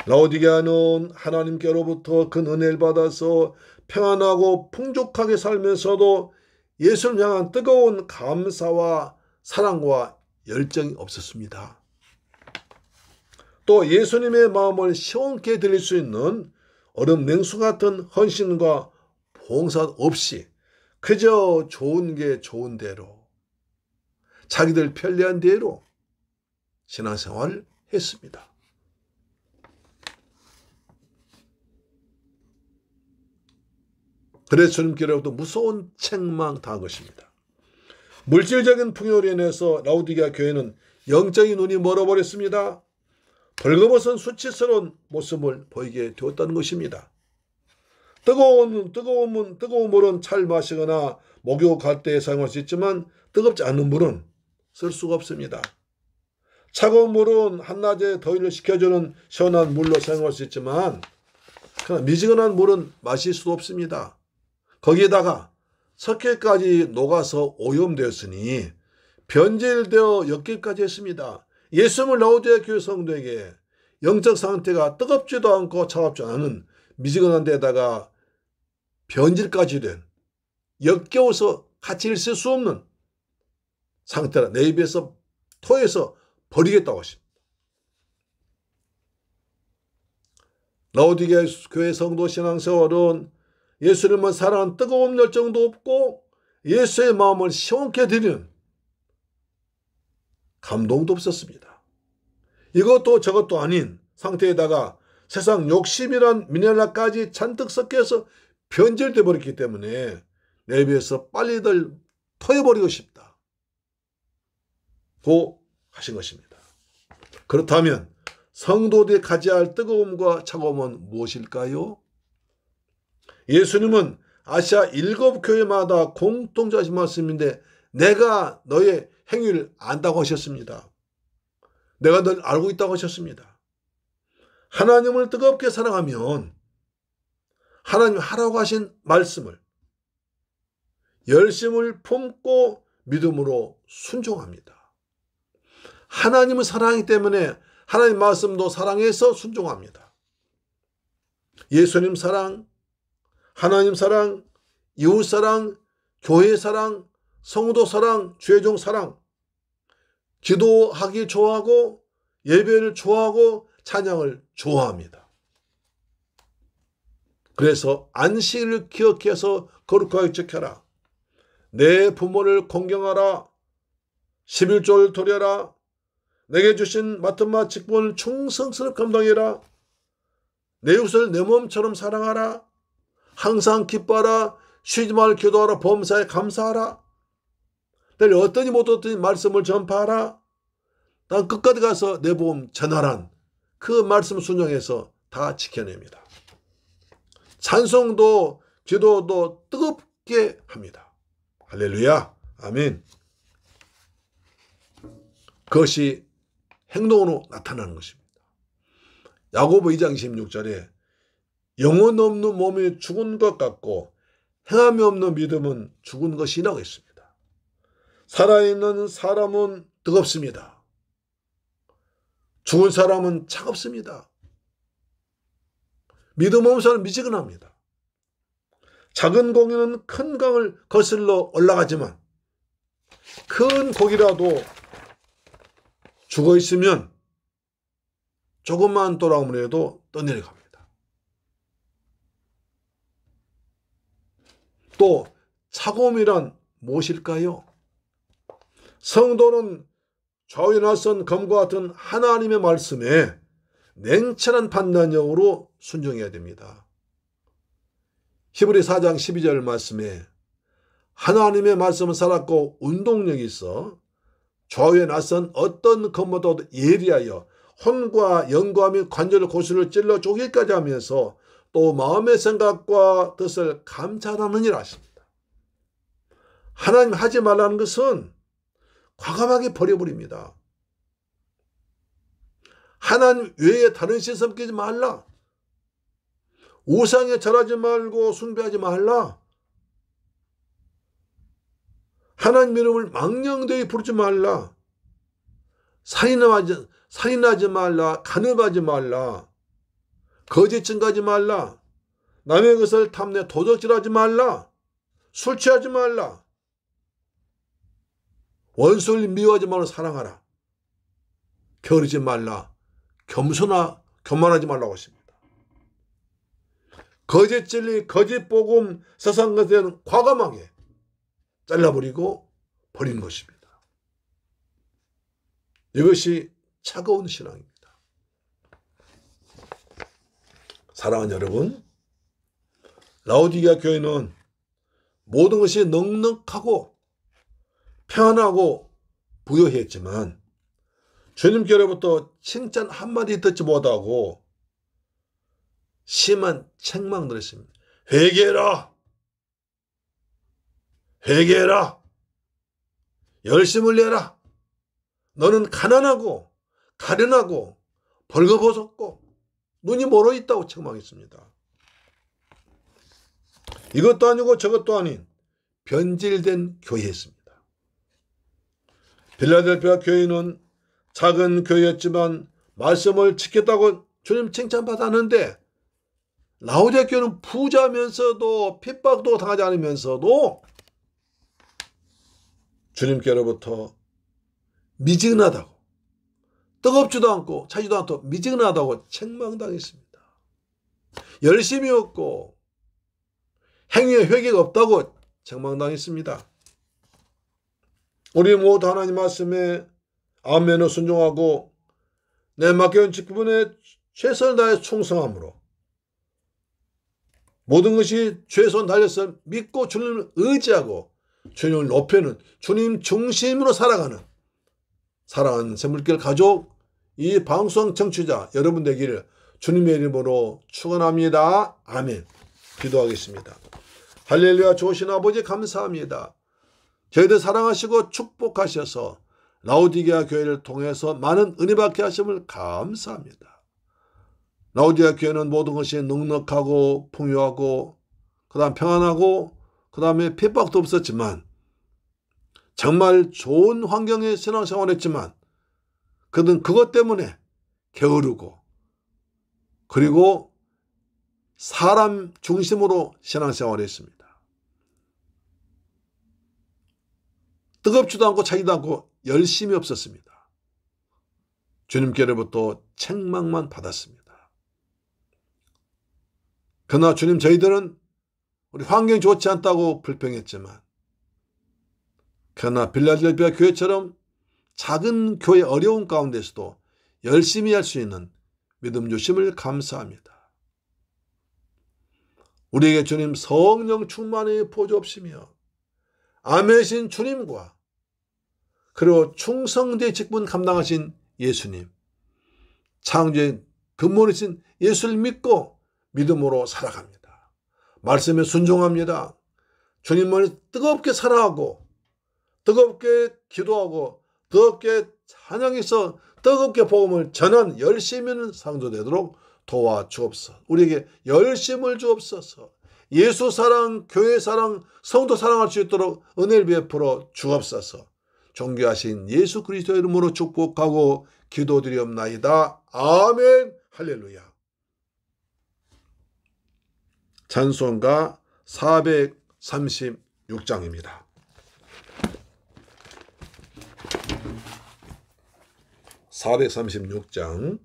라오디게아는 하나님께로부터 큰 은혜를 받아서 평안하고 풍족하게 살면서도 예수를 향한 뜨거운 감사와 사랑과 열정이 없었습니다. 또 예수님의 마음을 시원케 드릴 수 있는 얼음 냉수 같은 헌신과 봉사 없이 그저 좋은 게 좋은 대로 자기들 편리한 대로 신앙생활을 했습니다. 그래서 주님께로부터 무서운 책망 당한 것입니다. 물질적인 풍요로 인해서 라오디게아 교회는 영적인 눈이 멀어버렸습니다. 벌거벗은 수치스러운 모습을 보이게 되었다는 것입니다. 뜨거운 물은 잘 마시거나 목욕할 때 사용할 수 있지만 뜨겁지 않은 물은 쓸 수가 없습니다. 차가운 물은 한낮에 더위를 식혀주는 시원한 물로 사용할 수 있지만 그러나 미지근한 물은 마실 수 없습니다. 거기에다가 석회까지 녹아서 오염되었으니 변질되어 엮기까지 했습니다. 예수님을 라오디게아 교회 성도에게 영적 상태가 뜨겁지도 않고 차갑지 않은 미지근한 데다가 변질까지 된 역겨워서 같이 있을 수 없는 상태라 내 입에서 토해서 버리겠다고 하십니다. 라오디게아 교회 성도 신앙생활은 예수님을 사랑하는 뜨거운 열정도 없고 예수의 마음을 시원케 드리는 감동도 없었습니다. 이것도 저것도 아닌 상태에다가 세상 욕심이란 미네랄까지 잔뜩 섞여서 변질되어 버렸기 때문에 내 입에서 빨리들 토해버리고 싶다 고 하신 것입니다. 그렇다면 성도들이 가져야 할 뜨거움과 차가움은 무엇일까요? 예수님은 아시아 7교회마다 공통하신 말씀인데 내가 너의 행위를 안다고 하셨습니다. 내가 널 알고 있다고 하셨습니다. 하나님을 뜨겁게 사랑하면 하나님 하라고 하신 말씀을 열심을 품고 믿음으로 순종합니다. 하나님을 사랑하기 때문에 하나님 말씀도 사랑해서 순종합니다. 예수님 사랑, 하나님 사랑, 이웃 사랑, 교회 사랑, 성도 사랑, 죄종 사랑, 기도하기 좋아하고 예배를 좋아하고 찬양을 좋아합니다. 그래서 안식일을 기억해서 거룩하게 지켜라. 내 부모를 공경하라. 11조를 드려라. 내게 주신 맡은 바 직분을 충성스럽게 감당해라. 내 이웃을 내 몸처럼 사랑하라. 항상 기뻐하라. 쉬지 말고 기도하라. 범사에 감사하라. 내일 어떠니 못어떠니 말씀을 전파하라. 난 끝까지 가서 내 복음 전하란 그 말씀 순종해서 다 지켜냅니다. 찬송도 기도도 뜨겁게 합니다. 할렐루야. 아멘. 그것이 행동으로 나타나는 것입니다. 야고보 2장 16절에 영혼 없는 몸이 죽은 것 같고 행함이 없는 믿음은 죽은 것이라고 했습니다. 살아있는 사람은 뜨겁습니다. 죽은 사람은 차갑습니다. 믿음 없는 사람은 미지근합니다. 작은 고기는 큰 강을 거슬러 올라가지만 큰 고기라도 죽어있으면 조금만 돌아오면 해도 떠내려갑니다. 또 차가움이란 무엇일까요? 성도는 좌우에 낯선 검과 같은 하나님의 말씀에 냉철한 판단력으로 순종해야 됩니다. 히브리 4장 12절 말씀에 하나님의 말씀은 살았고 운동력이 있어 좌우에 낯선 어떤 검보다도 예리하여 혼과 영과 및 관절을 고수를 찔러 쪼개기까지 하면서 또 마음의 생각과 뜻을 감찰하느니라 하십니다. 하나님 하지 말라는 것은 과감하게 버려버립니다. 하나님 외에 다른 신 섬기지 말라. 우상에 절하지 말고 숭배하지 말라. 하나님 이름을 망령되이 부르지 말라. 살인하지 말라. 간음하지 말라. 거짓 증거하지 말라. 남의 것을 탐내 도적질하지 말라. 술 취하지 말라. 원수를 미워하지 말고 사랑하라. 게으르지 말라. 교만하지 말라고 하십니다. 거짓 진리, 거짓 복음, 세상 것에는 과감하게 잘라버리고 버리는 것입니다. 이것이 차가운 신앙입니다. 사랑하는 여러분, 라오디게아 교회는 모든 것이 넉넉하고 평안하고 부유했지만 주님께로부터 칭찬 한마디 듣지 못하고 심한 책망을 했습니다. 회개해라. 회개해라. 열심을 내라. 너는 가난하고 가련하고 벌거벗었고 눈이 멀어 있다고 책망했습니다. 이것도 아니고 저것도 아닌 변질된 교회였습니다. 빌라델피아 교회는 작은 교회였지만 말씀을 지켰다고 주님 칭찬받았는데 라오디게아 교회는 부자면서도 핍박도 당하지 않으면서도 주님께로부터 미지근하다고, 뜨겁지도 않고 차지도 않고 미지근하다고 책망당했습니다. 열심이 없고 행위에 회개가 없다고 책망당했습니다. 우리 모두 하나님 말씀에 아멘을 순종하고 내 맡겨진 직분에 최선을 다해 충성함으로 모든 것이 최선 다해서 믿고 주님을 의지하고 주님을 높이는 주님 중심으로 살아가는 사랑하는 샘물길 가족, 이 방송 청취자 여러분 되기를 주님의 이름으로 축원합니다. 아멘. 기도하겠습니다. 할렐루야. 좋으신 아버지 감사합니다. 저희들 사랑하시고 축복하셔서 라오디게아 교회를 통해서 많은 은혜 받게 하심을 감사합니다. 라오디게아 교회는 모든 것이 넉넉하고 풍요하고 그 다음 평안하고 그 다음에 핍박도 없었지만 정말 좋은 환경의 신앙생활을 했지만 그들은 그것 때문에 게으르고 그리고 사람 중심으로 신앙생활을 했습니다. 뜨겁지도 않고 차지도 않고 열심이 없었습니다. 주님께로부터 책망만 받았습니다. 그러나 주님 저희들은 우리 환경이 좋지 않다고 불평했지만 그러나 빌라델피아 교회처럼 작은 교회 어려운 가운데서도 열심히 할 수 있는 믿음 주심을 감사합니다. 우리에게 주님 성령 충만의 보좌옵시며 아멘이신 주님과 그리고 충성된 직분 감당하신 예수님, 창조의 근본이신 예수를 믿고 믿음으로 살아갑니다. 말씀에 순종합니다. 주님을 뜨겁게 사랑하고 뜨겁게 기도하고 뜨겁게 찬양해서 뜨겁게 복음을 전한 열심히 있는 상도되도록 도와주옵소서. 우리에게 열심을 주옵소서. 예수 사랑, 교회 사랑, 성도 사랑할 수 있도록 은혜를 베풀어 주옵소서. 존귀하신 예수 그리스도의 이름으로 축복하고 기도드리옵나이다. 아멘. 할렐루야. 찬송가 436장입니다. (436장)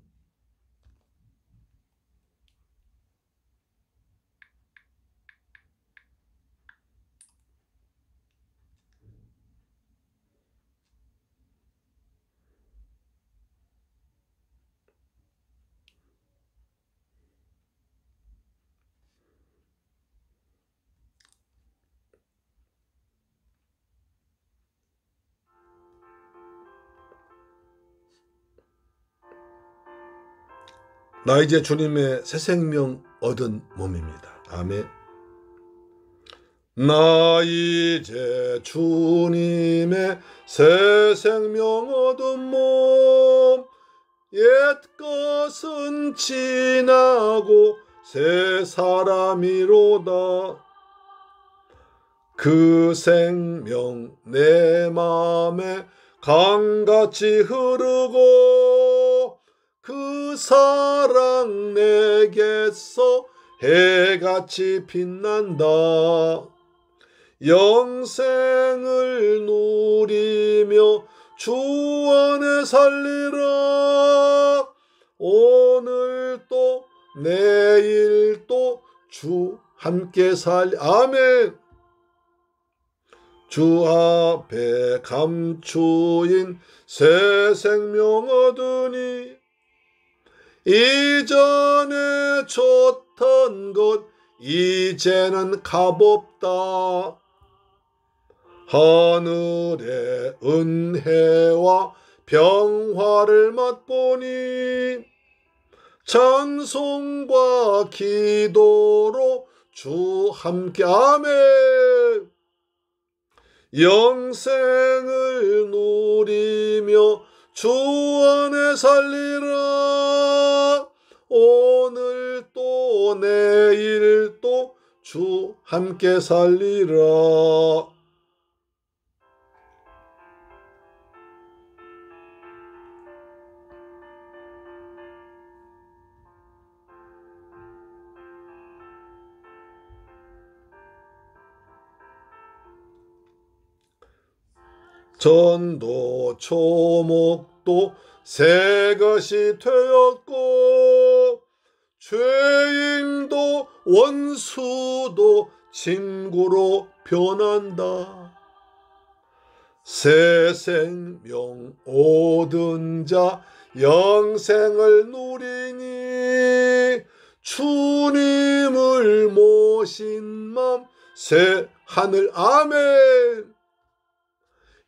나 이제 주님의 새 생명 얻은 몸입니다. 아멘. 나 이제 주님의 새 생명 얻은 몸, 옛것은 지나고 새 사람이로다. 그 생명 내 맘에 강같이 흐르고 그 사랑 내게서 해같이 빛난다. 영생을 누리며 주 안에 살리라. 오늘도 내일도 주 함께 아멘. 주 앞에 감추인 새 생명 얻으니 이전에 좋던 것 이제는 값없다. 하늘의 은혜와 평화를 맛보니 찬송과 기도로 주 함께 아멘. 영생을 누리며 주 안에 살리라. 오늘도 내일도 주 함께 살리라. 전도 초목도 새 것이 되었고 죄인도 원수도 친구로 변한다. 새 생명 얻은 자 영생을 누리니 주님을 모신 맘 새 하늘 아멘.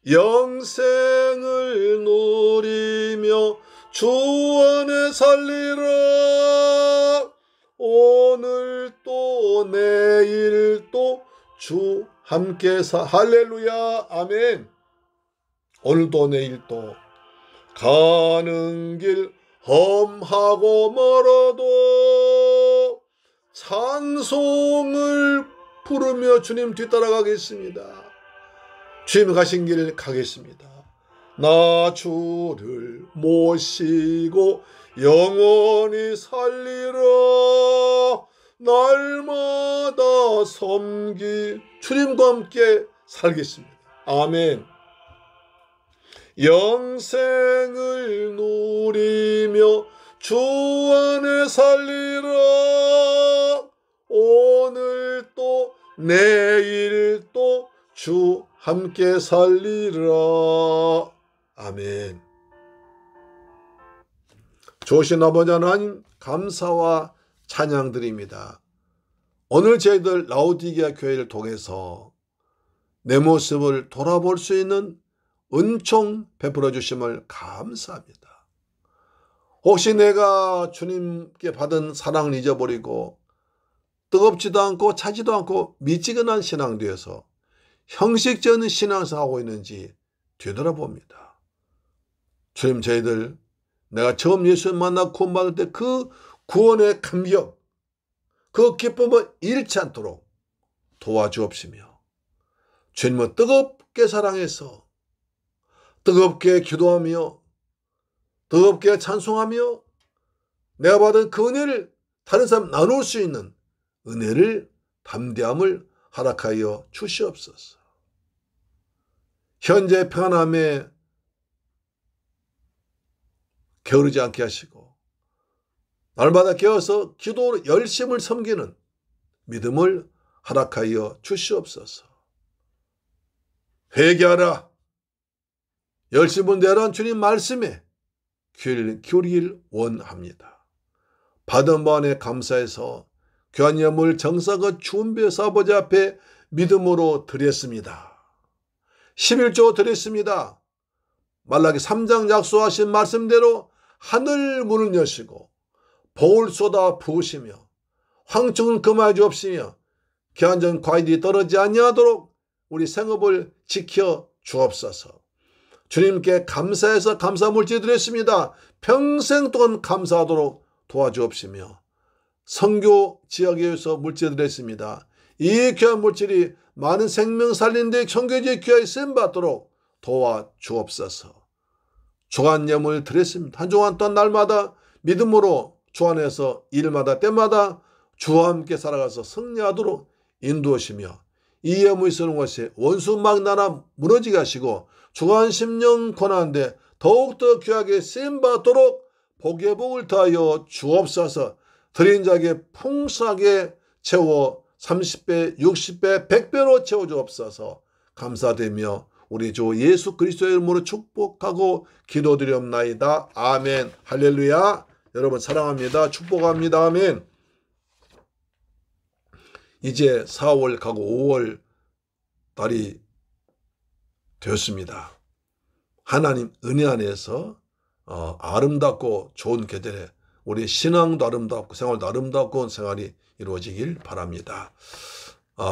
영생을 누리며 주 안에 살리라. 오늘도 내일도 주 함께 할렐루야 아멘. 오늘도 내일도 가는 길 험하고 멀어도 찬송을 부르며 주님 뒤따라가겠습니다. 주님 가신 길 가겠습니다. 나 주를 모시고 영원히 살리라. 날마다 섬기 주님과 함께 살겠습니다. 아멘. 영생을 누리며 주 안에 살리라. 오늘도 내일도 주 함께 살리라. 아멘. 좋으신 아버지 하나님 감사와 찬양드립니다. 오늘 저희들 라오디게아 교회를 통해서 내 모습을 돌아볼 수 있는 은총 베풀어 주심을 감사합니다. 혹시 내가 주님께 받은 사랑을 잊어버리고 뜨겁지도 않고 차지도 않고 미지근한 신앙 되어서 형식적인 신앙생활 하고 있는지 되돌아봅니다. 주님, 저희들 내가 처음 예수를 만나 구원받을 때 그 구원의 감격, 그 기쁨을 잃지 않도록 도와주옵시며 주님을 뜨겁게 사랑해서 뜨겁게 기도하며 뜨겁게 찬송하며 내가 받은 그 은혜를 다른 사람 나눌 수 있는 은혜를 담대함을 허락하여 주시옵소서. 현재 편함에 게으르지 않게 하시고 날마다 깨어서 기도로 열심을 섬기는 믿음을 허락하여 주시옵소서. 회개하라. 열심을 내란 주님 말씀에 귀를 기울이길 원합니다. 받은 바에 감사해서 귀한 예물 정성껏 준비해서 아버지 앞에 믿음으로 드렸습니다. 11조 드렸습니다. 말라기 3장 약속하신 말씀대로 하늘 문을 여시고 복을 쏟아 부으시며 황충은 금하여 주옵시며 귀한전 과일이 떨어지지 아니하도록 우리 생업을 지켜 주옵소서. 주님께 감사해서 감사 물질 드렸습니다. 평생 동안 감사하도록 도와주옵시며 선교 지역에서 물질 드렸습니다. 이 귀한 물질이 많은 생명 살리는 데 선교지의 귀하에 쓰임받도록 도와주옵소서. 주간 예물 드렸습니다. 한 주간 또한 날마다 믿음으로 주 안에서 일마다 때마다 주와 함께 살아가서 승리하도록 인도하시며 이 예물이 쓰는 것이 원수 망나라 무너지게 하시고 주간 심령 권하는데 더욱더 귀하게 쓰임받도록 복의 복을 더하여 주옵소서. 드린 자에게 풍성하게 채워 30배, 60배, 100배로 채워주옵소서. 감사드리며 우리 주 예수 그리스도의 이름으로 축복하고 기도드리옵나이다. 아멘. 할렐루야. 여러분 사랑합니다. 축복합니다. 아멘. 이제 4월 가고 5월 달이 되었습니다. 하나님 은혜 안에서 아름답고 좋은 계절에 우리 신앙도 아름답고 생활도 아름답고 생활이 이루어지길 바랍니다.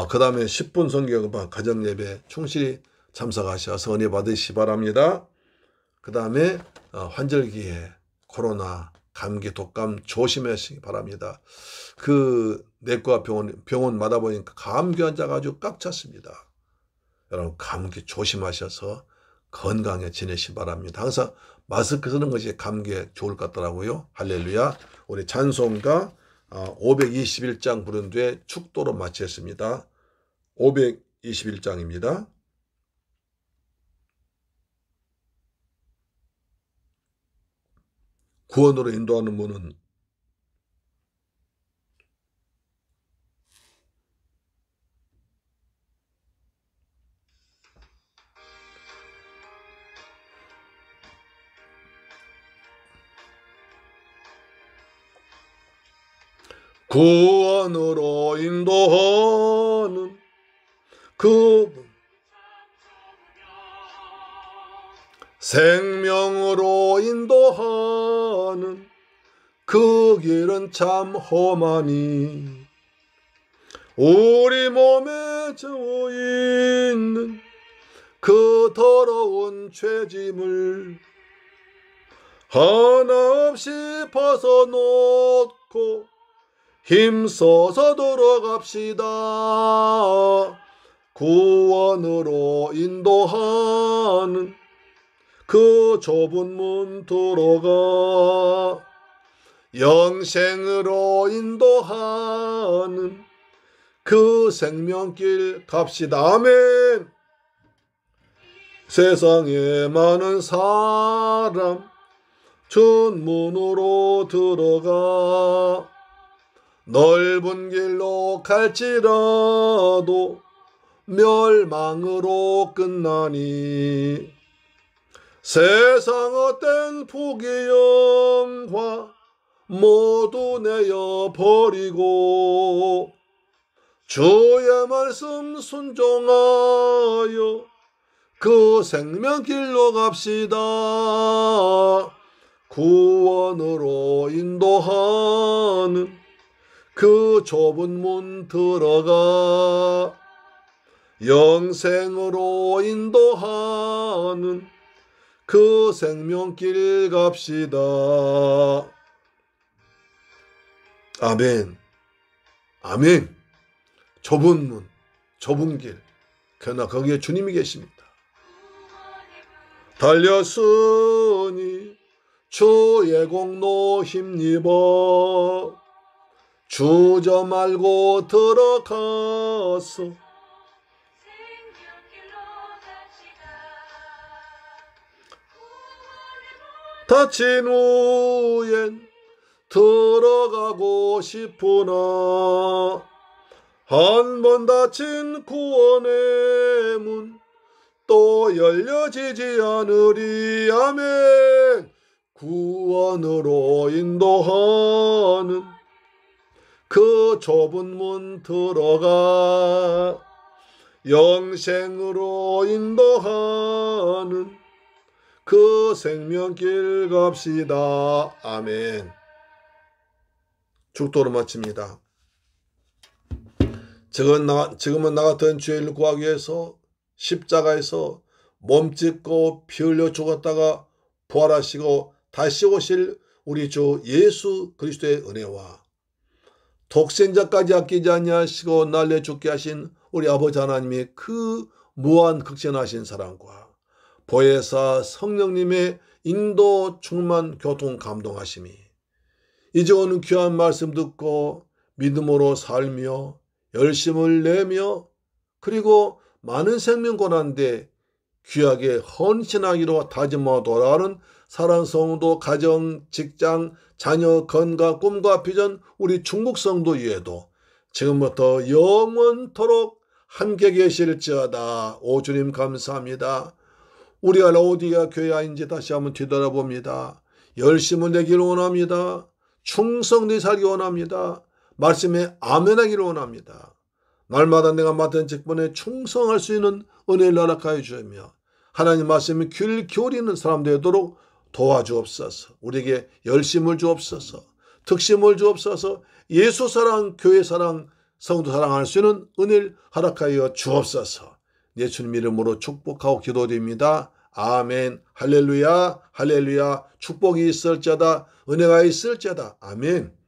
그 다음에 10분 성경음악 가정예배 충실히 참석하셔서 은혜 받으시기 바랍니다. 그 다음에 환절기에 코로나, 감기, 독감 조심하시기 바랍니다. 그 내과 병원마다 보니까 감기 환자가 아주 꽉 찼습니다. 여러분 감기 조심하셔서 건강해지내시기 바랍니다. 항상 마스크 쓰는 것이 감기에 좋을 것 같더라고요. 할렐루야. 우리 찬송가 521장 부른 뒤에 축도로 마치겠습니다. 521장입니다. 구원으로 인도하는 문은 구원으로 인도하는 그분 생명으로 인도하는 그 길은 참 험하니 우리 몸에 져있는 그 더러운 죄짐을 하나 없이 벗어놓고 힘써서 들어갑시다. 구원으로 인도하는 그 좁은 문 들어가 영생으로 인도하는 그 생명길 갑시다. 아멘. 세상에 많은 사람 전문으로 들어가 넓은 길로 갈지라도 멸망으로 끝나니 세상 어떤 부귀 영화 모두 내어버리고 주의 말씀 순종하여 그 생명길로 갑시다. 구원으로 인도하는 그 좁은 문 들어가 영생으로 인도하는 그 생명길 갑시다. 아멘. 아멘. 좁은 문, 좁은 길. 그러나 거기에 주님이 계십니다. 달렸으니 주의 공로 힘입어 주저 말고 들어가서 다친 후엔 들어가고 싶으나 한 번 닫힌 구원의 문 또 열려지지 않으리. 아멘. 구원으로 인도하는 그 좁은 문 들어가 영생으로 인도하는 그 생명길 갑시다. 아멘. 축도로 마칩니다. 지금은 나 같은 죄인을 구하기 위해서 십자가에서 몸짓고 피 흘려 죽었다가 부활하시고 다시 오실 우리 주 예수 그리스도의 은혜와 독생자까지 아끼지 아니하시고 날려 죽게 하신 우리 아버지 하나님의 그 무한 극진하신 사랑과 보혜사 성령님의 인도 충만 교통 감동하심이 이제 오는 귀한 말씀 듣고 믿음으로 살며 열심을 내며 그리고 많은 생명 고난데 귀하게 헌신하기로 다짐하고 돌아가는 사랑하는 성도, 가정, 직장, 자녀, 건강, 꿈과 비전 우리 중국 성도 위에도 지금부터 영원토록 함께 계실지어다. 오 주님 감사합니다. 우리가 라오디게아 교회 아닌지 다시 한번 뒤돌아봅니다. 열심을 내기를 원합니다. 충성되이 살기 원합니다. 말씀에 아멘하기를 원합니다. 날마다 내가 맡은 직분에 충성할 수 있는 은혜를 허락하여 주며 하나님 말씀에 귀를 기울이는 사람 되도록 도와주옵소서. 우리에게 열심을 주옵소서. 특심을 주옵소서. 예수 사랑, 교회 사랑, 성도 사랑할 수 있는 은혜를 허락하여 주옵소서. 예수님 이름으로 축복하고 기도드립니다. 아멘. 할렐루야, 할렐루야. 축복이 있을지어다, 은혜가 있을지어다. 아멘.